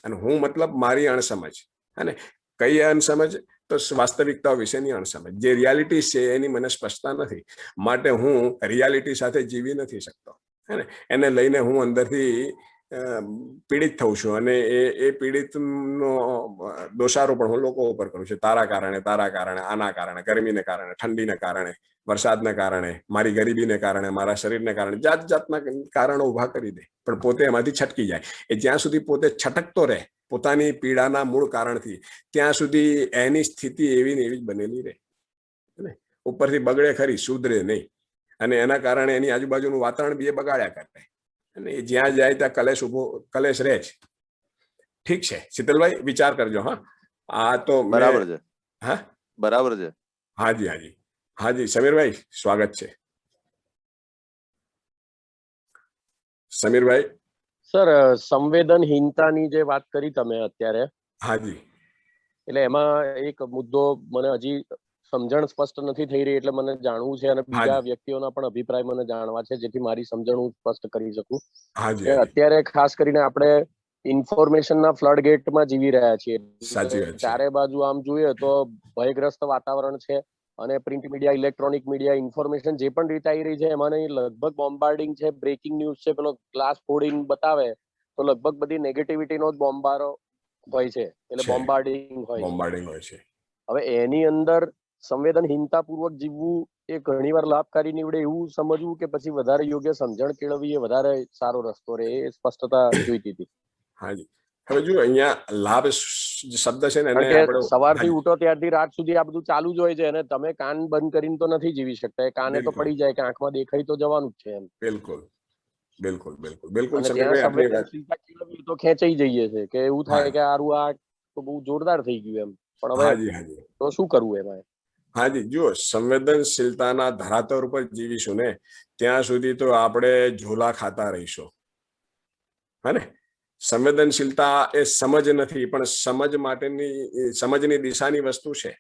A: અને હું મતલબ મારી અણસમજ. અને કઈ અણસમજ? તો વાસ્તવિકતા વિશેની અણસમજ. જે રિયાલિટી છે એની મને સ્પષ્ટતા નથી, માટે હું રિયાલિટી સાથે જીવી નથી શકતો, હે ને. એને લઈને હું અંદરથી પીડિત થઉં છું, અને એ પીડિતનો દોષારોપણ હું લોકો ઉપર કરું છું. તારા કારણે, આના કારણે, ગરમીને કારણે, ઠંડીને કારણે, વરસાદને કારણે, મારી ગરીબીને કારણે, મારા શરીરને કારણે, જાત જાતના કારણો ઉભા કરી દે, પણ પોતે એમાંથી છટકી જાય. એ જ્યાં સુધી પોતે છટકતો રહે પોતાની પીડાના મૂળ કારણથી, ત્યાં સુધી એની સ્થિતિ એવી ને એવી જ બનેલી રહે, ઉપરથી બગડે ખરી, સુધરે નહીં, અને એના કારણે એની આજુબાજુનું વાતાવરણ બી એ બગાડ્યા કરે, અને જ્યાં જાય ત્યાં કલેશ રહે છે. ઠીક છે શીતલભાઈ, વિચાર કરજો. હા, આ તો
I: બરાબર છે.
A: હા,
I: બરાબર છે.
A: હાજી હાજી હાજી. સમીરભાઈ સ્વાગત છે. સમીરભાઈ.
G: સર, સંવેદનહીનતાની જે વાત કરી તમે અત્યારે,
A: હાજી,
G: એટલે એમાં એક મુદ્દો મને હજી સમજણ સ્પષ્ટ નથી થઈ રહી, એટલે મને જાણવું છે, અને બીજા વ્યક્તિઓના પણ અભિપ્રાય મને જાણવા છે, જેથી મારી સમજણ હું સ્પષ્ટ કરી શકું. અત્યારે ખાસ કરીને આપણે ઇન્ફોર્મેશનના ફ્લડ ગેટમાં જીવી રહ્યા છીએ. ચારે બાજુ આમ જોઈએ તો ભયગ્રસ્ત વાતાવરણ છે, અને print media, electronic media, information જે પણ રીતે આવી રહી છે એમાં લગભગ બોમ્બાર્ડિંગ છે, બ્રેકિંગ ન્યૂઝ છે, પેલો ગ્લાસ ફોડીને બતાવે તો લગભગ બધી નેગેટિવિટીનો જ બોમ્બારો હોય છે, એટલે બોમ્બાર્ડિંગ હોય છે. હવે એની અંદર સંવેદનહીનતા પૂર્વક જીવવું એ ઘણી વાર લાભકારી નીવડે એવું સમજવું, કે પછી વધારે યોગ્ય સમજણ કેળવવી એ વધારે સારો રસ્તો રહે? એ સ્પષ્ટતા જોઈતી હતી.
A: હાજી. હવે જો અહીંયા લાભ શબ્દ છે ને,
G: આપણે સવારથી ઉઠો ત્યારથી રાત સુધી આ બધું ચાલુ જ હોય છે, અને તમે કાન બંધ કરીને તો નથી જીવી શકતા. એ કાને તો પડી જાય કે આંખમાં દેખાય તો જવાનું જ છે એમ.
A: બિલકુલ બિલકુલ બિલકુલ બિલકુલ.
G: સંવેદનશીલતા કેળવવી તો ખેંચાઈ જઈએ છે, કે એવું થાય કે આરું આ તો બહુ જોરદાર થઈ ગયું એમ, પણ હવે તો શું કરવું એમાં?
A: હાજી, જુઓ, સંવેદનશીલતાના ધરાતર ઉપર જીવીશું ને ત્યાં સુધી તો આપણે ઝોલા ખાતા રહીશું, હે ને. સંવેદનશીલતા એ સમજ નથી, પણ સમજની દિશાની વસ્તુ છે.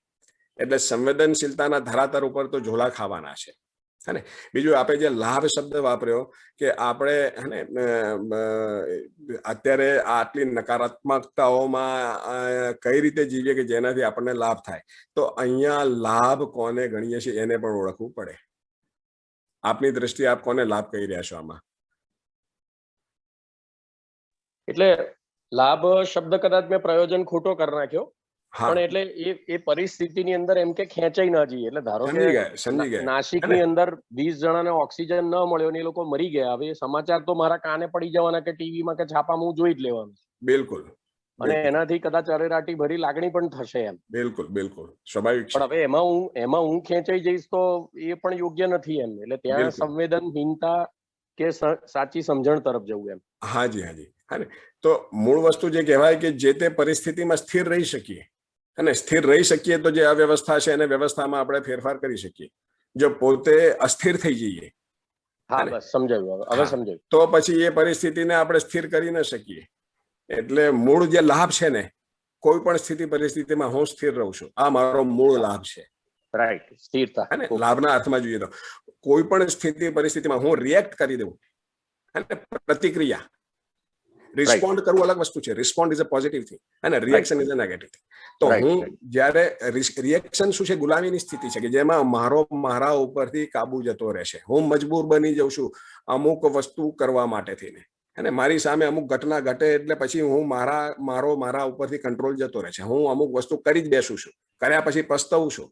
A: એટલે સંવેદનશીલતાના ધરાતર ઉપર તો ઝોલા ખાવાના છે. હે બીજું આપણે જે લાભ શબ્દ વાપર્યો કે આપણે હે અત્યારે આટલી નકારાત્મકતાઓમાં કઈ રીતે જીવીએ કે જેનાથી આપણને લાભ થાય. તો અહીંયા લાભ કોને ગણીએ છીએ એને પણ ઓળખવું પડે. આપની દ્રષ્ટિએ આપ કોને લાભ કહી રહ્યા છો આમાં?
G: એટલે લાભ શબ્દ કદાચ મેં પ્રયોજન ખોટો કરી નાખ્યો, પણ એટલે એ પરિસ્થિતિની અંદર એમ કે ખેંચાઈ ના જઈએ. એટલે ધારો કે નાસિકની અંદર 20 જણાને ઓક્સિજન ન મળ્યો ને એ લોકો મરી ગયા. હવે સમાચાર તો મારા કાને પડી જવાના કે ટીવીમાં કે છાપામાં હું જોઈ જ લેવાનું.
A: બિલકુલ.
G: અને એનાથી કદાચ અરેરાટી ભરી લાગણી પણ થશે એમ.
A: બિલકુલ બિલકુલ સ્વાભાવિક. પણ
G: હવે એમાં હું ખેંચાઈ જઈશ તો એ પણ યોગ્ય નથી એમ. એટલે ત્યાં સંવેદનહીનતા કે સાચી સમજણ તરફ જવું એમ.
A: હાજી હાજી. હા ને. તો મૂળ વસ્તુ જે કહેવાય કે જે તે પરિસ્થિતિમાં સ્થિર રહી શકીએ, અને સ્થિર રહી શકીએ તો જે અવ્યવસ્થા છે એને વ્યવસ્થામાં આપણે ફેરફાર કરી શકીએ. જો પોતે અસ્થિર થઈ જઈએ,
G: હા બસ સમજાયું, હવે સમજાયું,
A: તો પછી એ પરિસ્થિતિને આપણે સ્થિર કરી ન શકીએ. એટલે મૂળ જે લાભ છે ને, કોઈ પણ સ્થિતિ પરિસ્થિતિમાં હું સ્થિર રહું છું, આ મારો મૂળ લાભ છે.
G: રાઈટ, સ્થિરતા.
A: અને લાભના અર્થમાં જોઈએ તો કોઈ પણ સ્થિતિ પરિસ્થિતિમાં હું રિએક્ટ કરી દઉં, અને પ્રતિક્રિયા રિસ્પોન્ડ કરવું અલગ વસ્તુ છે. Respond is a positive thing અને reaction is a negative thing. તો હું જ્યારે રિએક્શન શું છે, ગુલામીની સ્થિતિ છે કે જેમાં મારા ઉપરથી કાબુ જતો રહેશે. હું મજબૂર બની જાઉં છું અમુક વસ્તુ કરવા માટે થઈને, અને મારી સામે અમુક ઘટના ઘટે એટલે પછી હું મારા ઉપરથી કંટ્રોલ જતો રહે છે. હું અમુક વસ્તુ કરી જ બેસું છું, કર્યા પછી પસ્તાવું છું,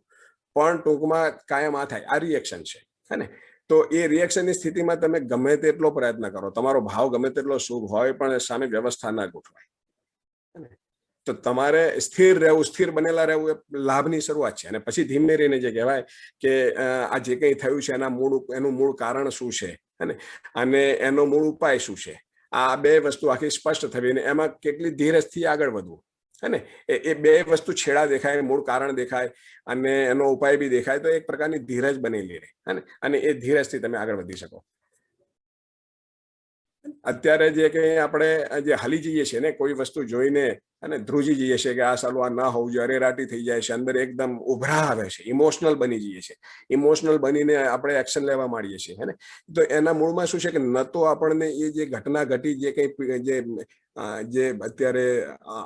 A: પણ ટૂંકમાં કાયમ આ થાય. આ રિએક્શન છે. હે ને. તો એ રિએક્શનની સ્થિતિમાં તમે ગમે તેટલો પ્રયત્ન કરો, તમારો ભાવ ગમે તેટલો શુભ હોય, પણ સામે વ્યવસ્થા ના ગોઠવાય. તો તમારે સ્થિર રહેવું, સ્થિર બનેલા રહેવું એ લાભની શરૂઆત છે. અને પછી ધીમે રહીને જે કહેવાય કે આ જે કંઈ થયું છે એનું મૂળ કારણ શું છે, અને એનો મૂળ ઉપાય શું છે, આ બે વસ્તુ આખી સ્પષ્ટ થવી, અને એમાં કેટલી ધીરજથી આગળ વધવું. હે ને. એ બે વસ્તુ છેડા દેખાય, મૂળ કારણ દેખાય અને એનો ઉપાય બી દેખાય, તો એક પ્રકારની ધીરજ બનેલી રહે. અને એ ધીરજથી તમે આગળ વધી શકો. અત્યારે જે કંઈ આપણે જે હાલી જઈએ છીએ ને, કોઈ વસ્તુ જોઈને અને ધ્રુજી જઈએ છીએ કે આ સાલું આ ના હોવું જોઈએ, અરેરાટી થઈ જાય છે, અંદર એકદમ ઉભરા આવે છે, ઇમોશનલ બની જઈએ છીએ. ઇમોશનલ બનીને આપણે એક્શન લેવા માંડીએ છીએ. હે ને. તો એના મૂળમાં શું છે કે ન તો આપણને એ જે ઘટના ઘટી, જે કંઈ જે અત્યારે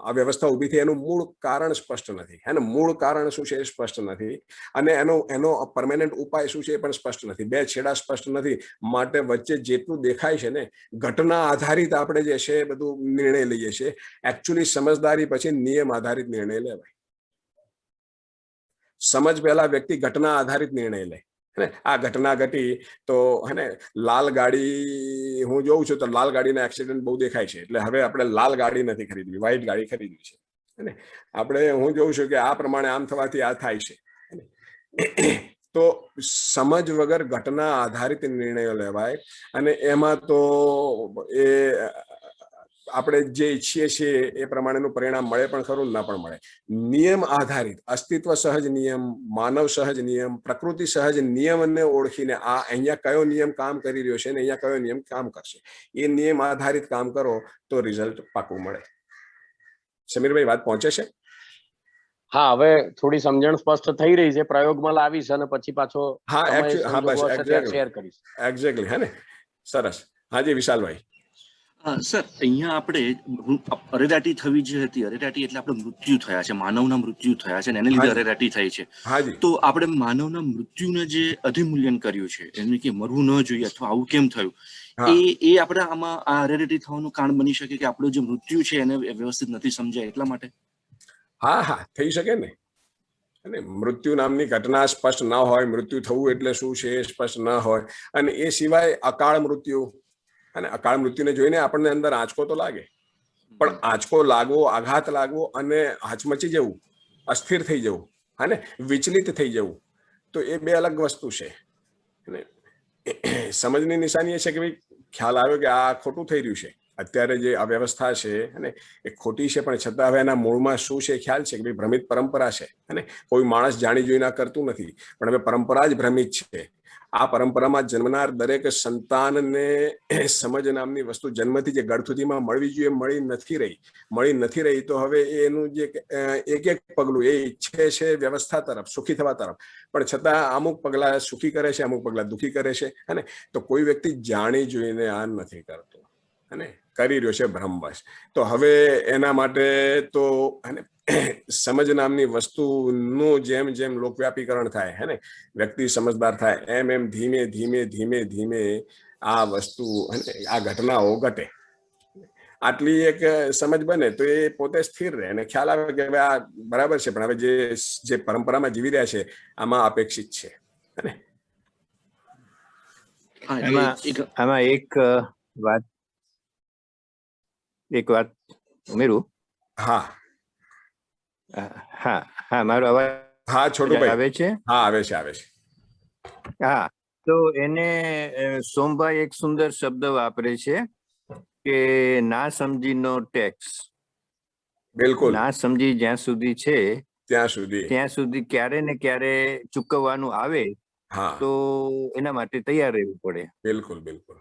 A: અવ્યવસ્થા ઊભી થઈ, એનું મૂળ કારણ સ્પષ્ટ નથી. હે ને. મૂળ કારણ શું છે એ સ્પષ્ટ નથી, અને એનો પરમેનન્ટ ઉપાય શું છે એ પણ સ્પષ્ટ નથી. બે છેડા સ્પષ્ટ નથી. માટે વચ્ચે જેટલું દેખાય છે ને, ઘટના આધારિત આપણે જે છે બધું નિર્ણય લઈએ છીએ. એકચ્યુઅલી સમજદારી પછી નિયમ આધારિત નિર્ણય લેવાય. સમજ પહેલા વ્યક્તિ ઘટના આધારિત નિર્ણય લે. આ ઘટના ઘટી તો હે લાલ ગાડી હું જોઉં છું તો લાલ ગાડીના એક્સિડન્ટ બહુ દેખાય છે, એટલે હવે આપણે લાલ ગાડી નથી ખરીદવી, વ્હાઈટ ગાડી ખરીદવી છે. આપણે હું જોઉં છું કે આ પ્રમાણે આમ થવાથી આ થાય છે. તો સમજ વગર ઘટના આધારિત નિર્ણયો લેવાય, અને એમાં તો એ આપણે જે ઈચ્છીએ છીએ એ પ્રમાણેનું પરિણામ મળે પણ ખરું, ના પણ મળે. નિયમ આધારિત, અસ્તિત્વ સહજ નિયમ, માનવ સહજ નિયમ, પ્રકૃતિ સહજ નિયમને ઓળખીને આ અહીંયા કયો નિયમ કામ કરી રહ્યો છે ને અહીંયા કયો નિયમ કામ કરશે, એ નિયમ આધારિત કામ કરો તો રિઝલ્ટ પાકું મળે. સમીરભાઈ, વાત પહોંચે છે?
G: હા, હવે થોડી સમજણ સ્પષ્ટ થઈ રહી છે. પ્રયોગમાં લાવીશ અને પછી પાછો શેર કરીશ.
A: એક્ઝેક્ટલી. હે ને. સરસ. હાજી વિશાલભાઈ.
B: સર, અહીંયા આપણે અરેરાટી થવી જે હતી, અરેરાટી એટલે આપણે મૃત્યુ થયા છે, માનવના મૃત્યુ થયા છે, એને લીધે અરેરાટી થઈ છે. તો આપણે માનવના મૃત્યુને જે અધિમૂલ્યન કર્યું છે, એને કે મરવું ન જોઈએ અથવા આવું કેમ થયું, એ આપણે આમાં આ અરેરાટી થવાનું કારણ બની શકે કે આપણું જે મૃત્યુ છે એને વ્યવસ્થિત નથી સમજાય એટલા માટે.
A: હા, થઈ શકે ને. અને મૃત્યુ નામની ઘટના સ્પષ્ટ ના હોય, મૃત્યુ થવું એટલે શું છે એ સ્પષ્ટ ના હોય, અને એ સિવાય અકાળ મૃત્યુ, અને અકાળ મૃત્યુને જોઈને આપણને અંદર આંચકો તો લાગે, પણ આંચકો લાગવો, આઘાત લાગવો અને હચમચી જવું, અસ્થિર થઈ જવું, અને વિચલિત થઈ જવું, તો એ બે અલગ વસ્તુ છે. સમજની નિશાની એ છે કે ભાઈ ખ્યાલ આવ્યો કે આ ખોટું થઈ રહ્યું છે, અત્યારે જે અવ્યવસ્થા છે અને એ ખોટી છે, પણ છતાં હવે એના મૂળમાં શું છે ખ્યાલ છે કે ભાઈ ભ્રમિત પરંપરા છે. અને કોઈ માણસ જાણી જોઈને કરતું નથી, પણ હવે પરંપરા જ ભ્રમિત છે. આ પરંપરામાં જન્મનાર દરેક સંતાનને સમજ નામની વસ્તુ જન્મથી જે ગળથુથીમાં મળવી જોઈએ મળી નથી રહી તો હવે એનું જે એક એક પગલું એ ઈચ્છે છે વ્યવસ્થા તરફ, સુખી થવા તરફ, પણ છતાં અમુક પગલા સુખી કરે છે, અમુક પગલા દુઃખી કરે છે. અને તો કોઈ વ્યક્તિ જાણી જોઈને આ નથી કરતો અને કરી રહ્યો છે ભ્રમવશ. તો હવે એના માટે તો સમજ નામની વસ્તુનું જેમ જેમ લોકવ્યાપીકરણ થાય હે ને, વ્યક્તિ સમજદાર થાય એમ ધીમે ધીમે ધીમે ધીમે આ વસ્તુ આ ઘટનાઓ ઘટે. આટલી એક સમજ બને તો એ પોતે સ્થિર રહે અને ખ્યાલ આવે કે હવે આ બરાબર છે, પણ હવે જે પરંપરામાં જીવી રહ્યા છે આમાં અપેક્ષિત છે.
J: આમાં એક વાત ઉમેરું.
A: હા
J: હા હા, મારો અવાજ
A: હા છોટુભાઈ
J: આવે છે?
A: હા આવે છે.
J: હા, તો એને સોમભાઈ એક સુંદર શબ્દ વાપરે છે કે ના સમજી નો ટેક્સ.
A: બિલકુલ.
J: ના સમજી જ્યાં સુધી છે
A: ત્યાં
J: સુધી ક્યારે ને ક્યારે ચૂકવવાનું આવે તો એના માટે તૈયાર રહેવું પડે.
A: બિલકુલ.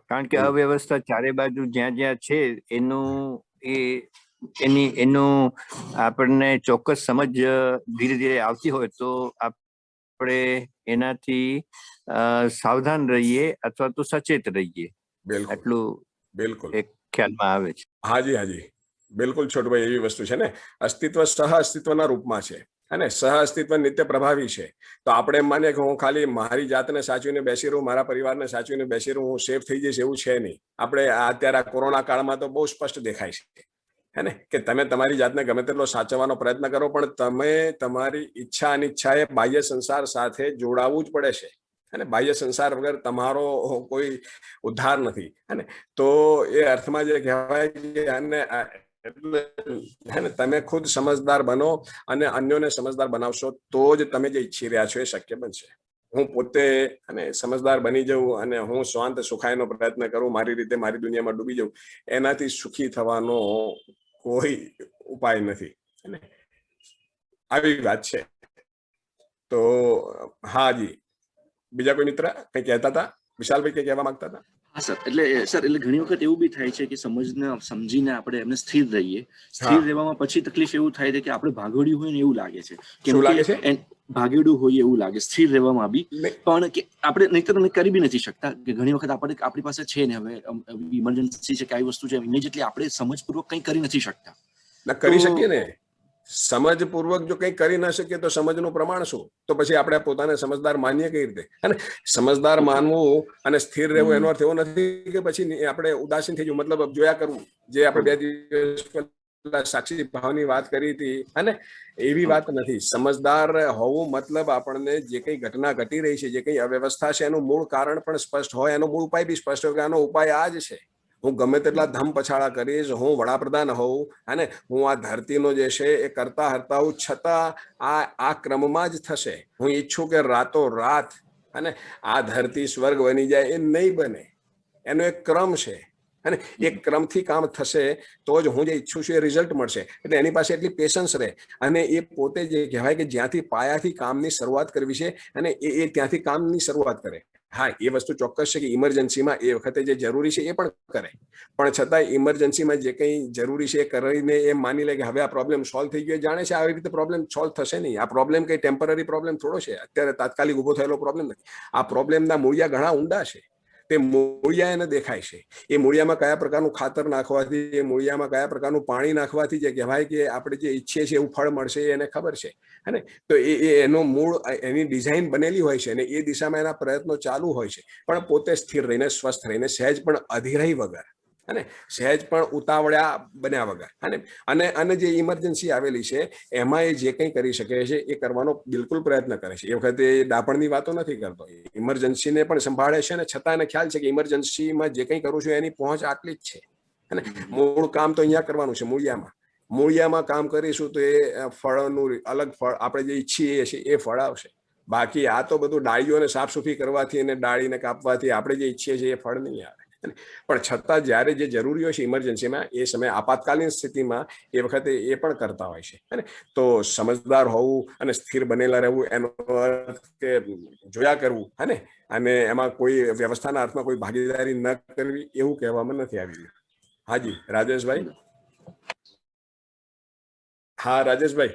J: કારણ કે અવ્યવસ્થા ચારે બાજુ જ્યાં જ્યાં છે એનું આપણને ચોક્કસ સમજ ધીરે ધીરે આવતી હોય તો આપણે એનાથી સાવધાન રહીએ અથવા તો સચેત રહીએ.
A: બિલકુલ
J: એક ખ્યાલમાં આવે છે.
A: હાજી બિલકુલ છોટભાઈ, એવી વસ્તુ છે ને, અસ્તિત્વ સહ અસ્તિત્વના રૂપમાં છે અને સહ અસ્તિત્વ નિત્ય પ્રભાવી છે. તો આપણે એમ માનીએ કે હું ખાલી મારી જાતને સાચવીને બેસી રહું, મારા પરિવારને સાચવીને બેસી રહું, હું સેફ થઈ જઈશ, એવું છે નહીં. આપણે અત્યારે આ કોરોના કાળમાં તો બહુ સ્પષ્ટ દેખાય છે હે ને, કે તમે તમારી જાતને ગમે તેટલો સાચવવાનો પ્રયત્ન કરો પણ તમે તમારી ઈચ્છા અનિચ્છાએ બાહ્ય સંસાર સાથે જોડાવવું જ પડે છે અને બાહ્ય સંસાર વગર તમારો કોઈ ઉદ્ધાર નથી. અને તો એ અર્થમાં જે કહેવાય કે તમે ખુદ સમજદાર બનો અને અન્યોને સમજદાર બનાવશો તો જ તમે જે ઈચ્છી રહ્યા છો એ શક્ય બનશે. હું પોતે સમજદાર બની જાઉં અને હું શાંત સુખાયનો પ્રયત્ન કરું, મારી રીતે મારી દુનિયામાં ડૂબી જાઉં, એનાથી સુખી થવાનો કોઈ ઉપાય નથી. આવી વાત છે. તો હાજી, બીજા કોઈ મિત્ર કઈ કહેતા હતા? વિશાલભાઈ કઈ કહેવા માંગતા હતા?
B: હા સર, એટલે ઘણી વખત એવું બી થાય છે કે સમજીને આપણે એમને સ્થિર રહીએ. સ્થિર રહેવામાં પછી તકલીફ એવું થાય છે કે આપણે ભાગોડ્યું હોય ને એવું લાગે છે.
A: શું લાગે છે?
B: ભાગેડું હોય એવું લાગે સ્થિર રહેવામાં બી, પણ કે આપણે નહીતર કરી બી નથી શકતા. કે ઘણી વખત આપણી પાસે છે ને હવે ઇમરજન્સી છે કે આવી વસ્તુ છે, ઇમિડિયેટલી આપણે સમજપૂર્વક કંઈ કરી નથી શકતા.
A: કરી શકીએ ને, સમજપૂર્વક જો કંઈ કરી ના શકીએ તો સમજનું પ્રમાણ શું? તો પછી આપણે પોતાને સમજદાર માનીએ કઈ રીતે? અને સમજદાર માનવું અને સ્થિર રહેવું એનો અર્થ એવો નથી કે પછી આપણે ઉદાસીન થઈ જવું, મતલબ જોયા કરવું, જે આપણે 2 દિવસ પહેલા સાક્ષી ભાવની વાત કરી હતી. અને એવી વાત નથી. સમજદાર હોવું મતલબ આપણને જે કઈ ઘટના ઘટી રહી છે, જે કઈ અવ્યવસ્થા છે, એનું મૂળ કારણ પણ સ્પષ્ટ હોય, એનો મૂળ ઉપાય બી સ્પષ્ટ હોય કે આનો ઉપાય આ જ છે. હું ગમે તેટલા ધમ પછાડા કરીશ, હું વડાપ્રધાન હોઉં અને હું આ ધરતીનો જે છે એ કરતા હરતા હું, છતાં આ ક્રમમાં જ થશે. હું ઈચ્છું કે રાતો રાત અને આ ધરતી સ્વર્ગ બની જાય, એ નહીં બને. એનો એક ક્રમ છે અને એ ક્રમથી કામ થશે તો જ હું જે ઈચ્છું છું એ રિઝલ્ટ મળશે. એટલે એની પાસે એટલી પેશન્સ રહે અને એ પોતે જે કહેવાય કે જ્યાંથી પાયાથી કામની શરૂઆત કરવી છે અને એ ત્યાંથી કામની શરૂઆત કરે. હા, એ વસ્તુ ચોક્કસ છે કે ઇમરજન્સીમાં એ વખતે જે જરૂરી છે એ પણ કરે, પણ છતાં ઇમરજન્સીમાં જે કંઈ જરૂરી છે એ કરીને એમ માની લે કે હવે આ પ્રોબ્લેમ સોલ્વ થઈ ગયો, જાણે છે આવી રીતે પ્રોબ્લેમ સોલ્વ થશે નહીં. આ પ્રોબ્લેમ કંઈ ટેમ્પરરી પ્રોબ્લેમ થોડો છે, અત્યારે તાત્કાલિક ઉભો થયેલો પ્રોબ્લેમ નથી. આ પ્રોબ્લેમના મૂળિયા ઘણા ઊંડા છે. તે મૂળિયા એને દેખાય છે. એ મૂળિયામાં કયા પ્રકારનું ખાતર નાખવાથી, એ મૂળિયામાં કયા પ્રકારનું પાણી નાખવાથી જે કહેવાય કે આપણે જે ઈચ્છીએ છીએ એવું ફળ મળશે એને ખબર છે. હે ને? તો એનો મૂળ, એની ડિઝાઇન બનેલી હોય છે અને એ દિશામાં એના પ્રયત્નો ચાલુ હોય છે, પણ પોતે સ્થિર રહીને, સ્વસ્થ રહીને, સહેજ પણ અધીરાઈ વગર અને સહેજ પણ ઉતાવળ્યા બન્યા વગર અને જે ઇમરજન્સી આવેલી છે એમાં એ જે કંઈ કરી શકે છે એ કરવાનો બિલકુલ પ્રયત્ન કરે છે. એ વખતે ડાપણની વાતો નથી કરતો, ઇમરજન્સીને પણ સંભાળે છે અને છતાં એને ખ્યાલ છે કે ઇમરજન્સીમાં જે કંઈ કરું છું એની પહોંચ આટલી જ છે. અને મૂળ કામ તો અહીંયા કરવાનું છે, મૂળિયામાં કામ કરીશું તો એ ફળનું અલગ ફળ આપણે જે ઈચ્છીએ છીએ એ ફળ આવશે. બાકી આ તો બધું ડાળીઓને સાફ સુફી કરવાથી અને ડાળીને કાપવાથી આપણે જે ઈચ્છીએ છીએ એ ફળ નહીં આવે. પણ છતાં જ્યારે જે જરૂરી હોય છે ઇમરજન્સીમાં, એ સમયે આપાતકાલીન સ્થિતિમાં એ વખતે એ પણ કરતા હોય છે. તો સમજદાર હોવું અને સ્થિર બનેલા રહેવું એનો અર્થ કે જોયા કરવું, અને એમાં કોઈ વ્યવસ્થાના અર્થમાં કોઈ ભાગીદારી ન કરવી એવું કહેવામાં નથી આવી રહ્યું. હાજી રાજેશભાઈ. હા રાજેશભાઈ,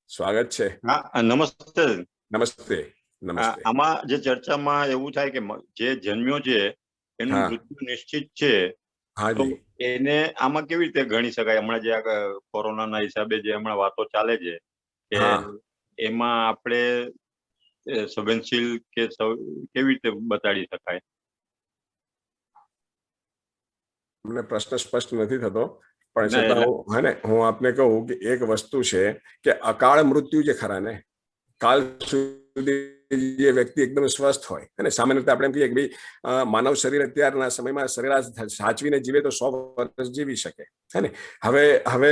A: સ્વાગત છે.
K: હા નમસ્તે.
A: નમસ્તે. નમસ્તે.
K: આમાં જે ચર્ચામાં એવું થાય કે જે જન્મ્યો છે એનું મૃત્યુ નિશ્ચિત છે, તો એને આમાં કેવી રીતે ગણી શકાય? હમણાં જે કોરોનાના હિસાબે જે હમણાં વાતો ચાલે છે કે એમાં આપણે સંવેદનશીલ કે કેવી રીતે બતાડી શકાય?
A: મને પ્રશ્ન સ્પષ્ટ નથી થતો, પણ છતાં હું આપને કહું કે એક વસ્તુ છે કે અકાળ મૃત્યુ જે ખરા ને, કાલ સુધી જે વ્યક્તિ એકદમ સ્વસ્થ હોય, અને સામાન્ય રીતે આપણે એમ કહીએ કે ભાઈ માનવ શરીર અત્યારના સમયમાં સરેરાશ સાચવીને જીવે તો 100 વર્ષ જીવી શકે. હવે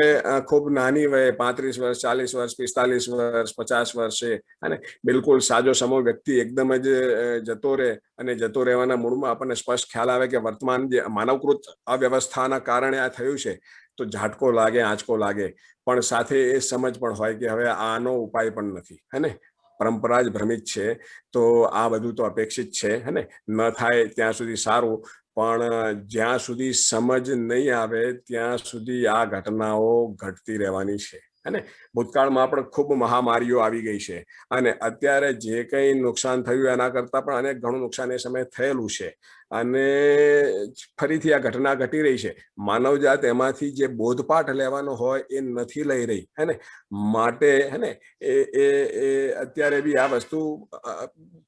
A: ખૂબ નાની વયે 35 વર્ષ, 40 વર્ષ, 45 વર્ષ, 50 વર્ષે બિલકુલ સાજો સમો વ્યક્તિ એકદમ જ જતો રહે, અને જતો રહેવાના મૂળમાં આપણને સ્પષ્ટ ખ્યાલ આવે કે વર્તમાન જે માનવકૃત અવ્યવસ્થાના કારણે આ થયું છે, તો ઝાટકો લાગે, આંચકો લાગે, પણ સાથે એ સમજ પણ હોય કે હવે આનો ઉપાય પણ નથી. પરંપરા જ ભ્રમિત છે, તો આ બધું તો અપેક્ષિત છે. ન થાય ત્યાં સુધી સારું, પણ જ્યાં સુધી સમજ નહીં આવે ત્યાં સુધી આ ઘટનાઓ ઘટતી રહેવાની છે. ભૂતકાળમાં પણ ખૂબ મહામારીઓ આવી ગઈ છે, અને અત્યારે જે કંઈ નુકસાન થયું એના કરતાં પણ અનેક ઘણું નુકસાન એ સમયે થયેલું છે, અને ફરીથી આ ઘટના ઘટી રહી છે. માનવજાત એમાંથી જે બોધપાઠ લેવાનો હોય એ નથી લઈ રહી. માટે એ અત્યારે બી આ વસ્તુ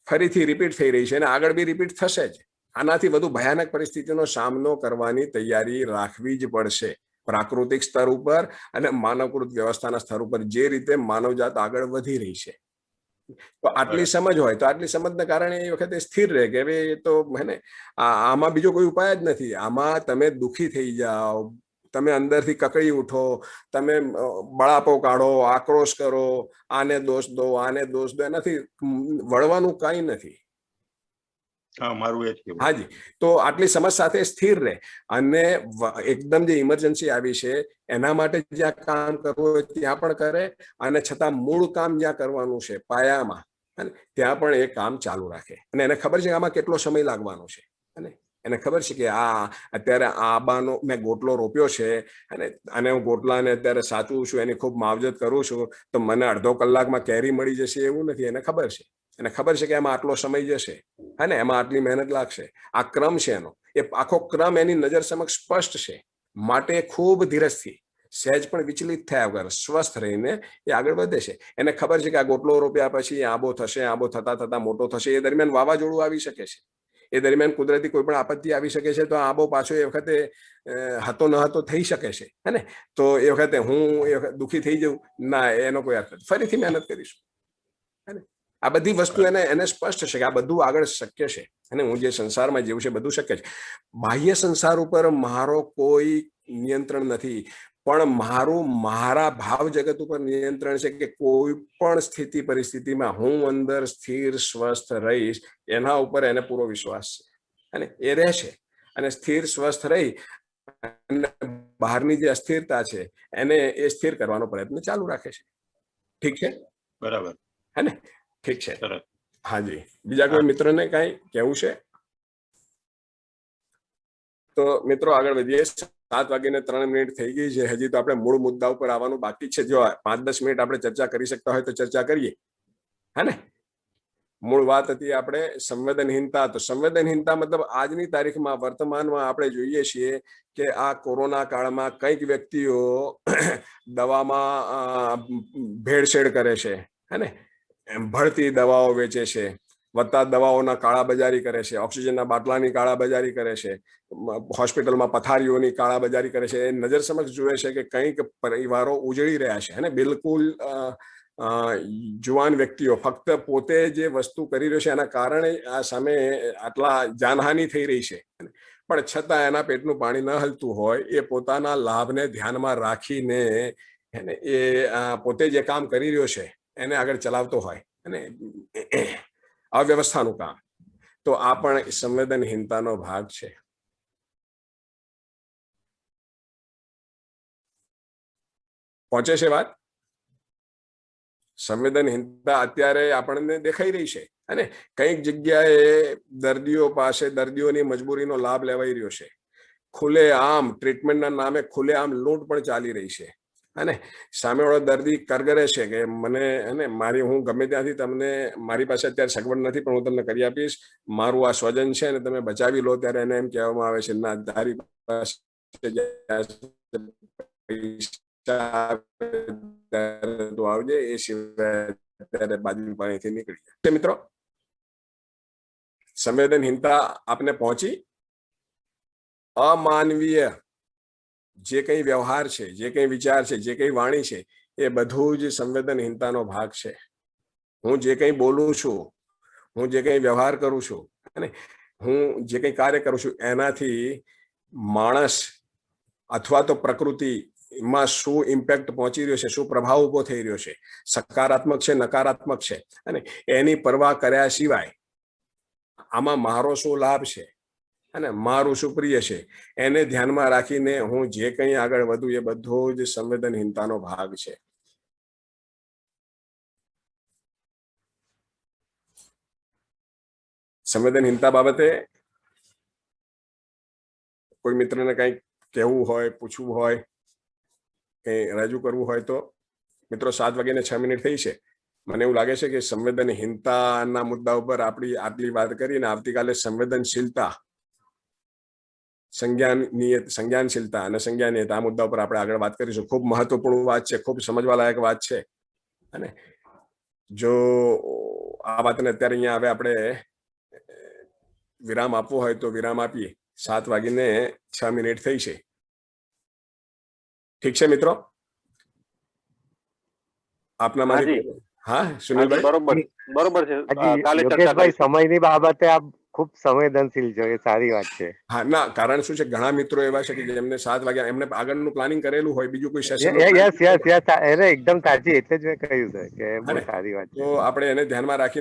A: ફરીથી રિપીટ થઈ રહી છે, અને આગળ બી રિપીટ થશે જ. આનાથી વધુ ભયાનક પરિસ્થિતિનો સામનો કરવાની તૈયારી રાખવી જ પડશે, પ્રાકૃતિક સ્તર ઉપર અને માનવકૃત વ્યવસ્થાના સ્તર ઉપર, જે રીતે માનવજાત આગળ વધી રહી છે. તો આટલી સમજ હોય તો આટલી સમજને કારણે એ વખતે સ્થિર રહે કે હવે એ તો આમાં બીજો કોઈ ઉપાય જ નથી. આમાં તમે દુઃખી થઈ જાઓ, તમે અંદરથી કકળી ઉઠો, તમે બળાપો કાઢો, આક્રોશ કરો, આને દોષ દો, આને દોષ દો, એનાથી વળવાનું કઈ નથી. હાજી, તો આટલી સમજ સાથે સ્થિર રહે, અને એકદમ જે ઇમરજન્સી આવી છે એના માટે જ્યાં કામ કરવું હોય ત્યાં પણ કરે, અને છતાં મૂળ કામ જ્યાં કરવાનું છે પાયામાં, ત્યાં પણ એ કામ ચાલુ રાખે. અને એને ખબર છે કે આમાં કેટલો સમય લાગવાનો છે, એને ખબર છે કે અત્યારે આંબાનો મેં ગોટલો રોપ્યો છે, અને હું ગોટલાને અત્યારે સાચવું છું, એની ખૂબ માવજત કરું છું, તો મને અડધો કલાકમાં કેરી મળી જશે એવું નથી. એને ખબર છે, એને ખબર છે કે એમાં આટલો સમય જશે, એમાં આટલી મહેનત લાગશે. આ ક્રમ છે એનો, એ આખો ક્રમ એની નજર સમક્ષ સ્પષ્ટ છે. માટે ખૂબ ધીરજથી, સહેજ પણ વિચલિત થયા વગર, સ્વસ્થ રહીને એ આગળ વધે છે. એને ખબર છે કે આ ગોટલો રોપ્યા પછી આંબો થશે, આંબો થતા થતા મોટો થશે. એ દરમિયાન વાવાઝોડું આવી શકે છે, એ દરમિયાન કુદરતી કોઈ પણ આપત્તિ આવી શકે છે, તો આંબો પાછો એ વખતે હતો ન હતો થઈ શકે છે. તો એ વખતે હું દુઃખી થઈ જઉં ના, એનો કોઈ અર્થ નથી. ફરીથી મહેનત કરીશું. આ બધી વસ્તુ એને સ્પષ્ટ છે કે આ બધું આગળ શક્ય છે, અને હું જે સંસારમાં જીવું છે બધું શક્ય છે. બાહ્ય સંસાર ઉપર મારો કોઈ નિયંત્રણ નથી, પણ મારા ભાવ જગત ઉપર નિયંત્રણ છે કે કોઈ પણ સ્થિતિ પરિસ્થિતિમાં હું અંદર સ્થિર સ્વસ્થ રહીશ, એના ઉપર એને પૂરો વિશ્વાસ છે, અને એ રહેશે. અને સ્થિર સ્વસ્થ રહી અને બહારની જે અસ્થિરતા છે એને એ સ્થિર કરવાનો પ્રયત્ન ચાલુ રાખે છે. ઠીક છે?
K: બરાબર.
A: ઠીક છે. હાજી, બીજા કોઈ મિત્રને કઈ કહેવું છે? તો મિત્રો આગળ વધીએ. 7:03 થઈ ગઈ છે. હજી તો આપણે મૂળ મુદ્દા ઉપર આવવાનું બાકી છે. જો 5-10 મિનિટ આપણે ચર્ચા કરી શકતા હોય તો ચર્ચા કરીએ. મૂળ વાત હતી આપણે સંવેદનહીનતા. તો સંવેદનહીનતા મતલબ આજની તારીખમાં, વર્તમાનમાં આપણે જોઈએ છીએ કે આ કોરોના કાળમાં કંઈક વ્યક્તિઓ દવામાં ભેળસેળ કરે છે, ભળતી દવાઓ વેચે છે, વધતા દવાઓના કાળાબજારી કરે છે, ઓક્સિજનના બાટલાની કાળાબજારી કરે છે, હોસ્પિટલમાં પથારીઓની કાળાબજારી કરે છે. એ નજર સમક્ષ જોવે છે કે કંઈક પરિવારો ઉજળી રહ્યા છે, અને બિલકુલ જુવાન વ્યક્તિઓ ફક્ત પોતે જે વસ્તુ કરી રહ્યો છે એના કારણે આ સામે આટલા જાનહાનિ થઈ રહી છે, પણ છતાં એના પેટનું પાણી ન હલતું હોય, એ પોતાના લાભને ધ્યાનમાં રાખીને એ પોતે જે કામ કરી રહ્યો છે એને આગળ ચલાવતો હોય, અને અવ્યવસ્થાનું કામ. તો આ પણ સંવેદનહીનતાનો ભાગ છે. પહોંચે છે વાત? સંવેદનહીનતા અત્યારે આપણને દેખાઈ રહી છે અને કઈક જગ્યાએ દર્દીઓ પાસે દર્દીઓની મજબૂરીનો લાભ લેવાઈ રહ્યો છે. ખુલ્લેઆમ ટ્રીટમેન્ટના નામે ખુલ્લેઆમ લૂંટ પણ ચાલી રહી છે અને સામેવાળો દર્દી કરગરે છે કે મને અને હું ગમે ત્યાંથી તમને, મારી પાસે અત્યારે સગવડ નથી પણ હું તમને કરી આપીશ, મારું આ સ્વજન છે અને તમે બચાવી લો. ત્યારે એને એમ કહેવામાં આવે છે ના, તારી પાસે તો આવજે, એ સિવાય બાજુ પાણીથી નીકળી જાય. મિત્રો, સંવેદનહીનતા આપને પહોંચી? અમાનવીય જે કઈ વ્યવહાર છે, જે કઈ વિચાર છે, જે કઈ વાણી છે, એ બધું જ સંવેદનહીનતાનો ભાગ છે. હું જે કઈ બોલું છું, હું જે કઈ વ્યવહાર કરું છું અને હું જે કઈ કાર્ય કરું છું, એનાથી માણસ અથવા તો પ્રકૃતિમાં શું ઇમ્પેક્ટ પહોંચી રહ્યો છે, શું પ્રભાવ ઉભો થઈ રહ્યો છે, સકારાત્મક છે, નકારાત્મક છે, અને એની પરવા કર્યા સિવાય આમાં મારો શું લાભ છે અને મારું શું પ્રિય છે, એને ધ્યાનમાં રાખીને હું જે કંઈ આગળ વધું, એ બધો જ સંવેદનહીનતાનો ભાગ છે. સંવેદનહીનતા બાબતે કોઈ મિત્રને કંઈક કહેવું હોય, પૂછવું હોય, કંઈ રજૂ કરવું હોય તો મિત્રો 7:06 થઈ છે. મને એવું લાગે છે કે સંવેદનહીનતાના મુદ્દા ઉપર આપણી આટલી વાત કરીને આવતીકાલે સંવેદનશીલતા, સંજ્ઞાનશીલતા અને સંજ્ઞાનીયતા આ મુદ્દા ઉપર આપણે આગળ વાત કરીશું. ખૂબ મહત્વપૂર્ણ વાત છે, ખૂબ સમજવા લાયક વાત છે. અને જો આ વાતને અત્યારે અહીંયા હવે આપણે વિરામ આપવો હોય તો વિરામ આપીએ. 7:06 થઈ છે. ઠીક છે મિત્રો? આપના મારી હા સુનિલભાઈ,
F: બરોબર છે.
C: યોગેશભાઈ, સમયની બાબતે આપ ખૂબ સંવેદનશીલ છો, એ સારી વાત છે.
A: હા, ના, કારણ શું છે, ઘણા મિત્રો એવા છે કે જેમને 7 વાગ્યા એમને આગળનું પ્લાનિંગ કરેલું હોય, બીજું કોઈ સેશન
C: યસ, એને એકદમ સાચી, એટલે જ મેં કહ્યું છે કે બહુ સારી વાત છે.
A: તો આપણે એને ધ્યાનમાં રાખીને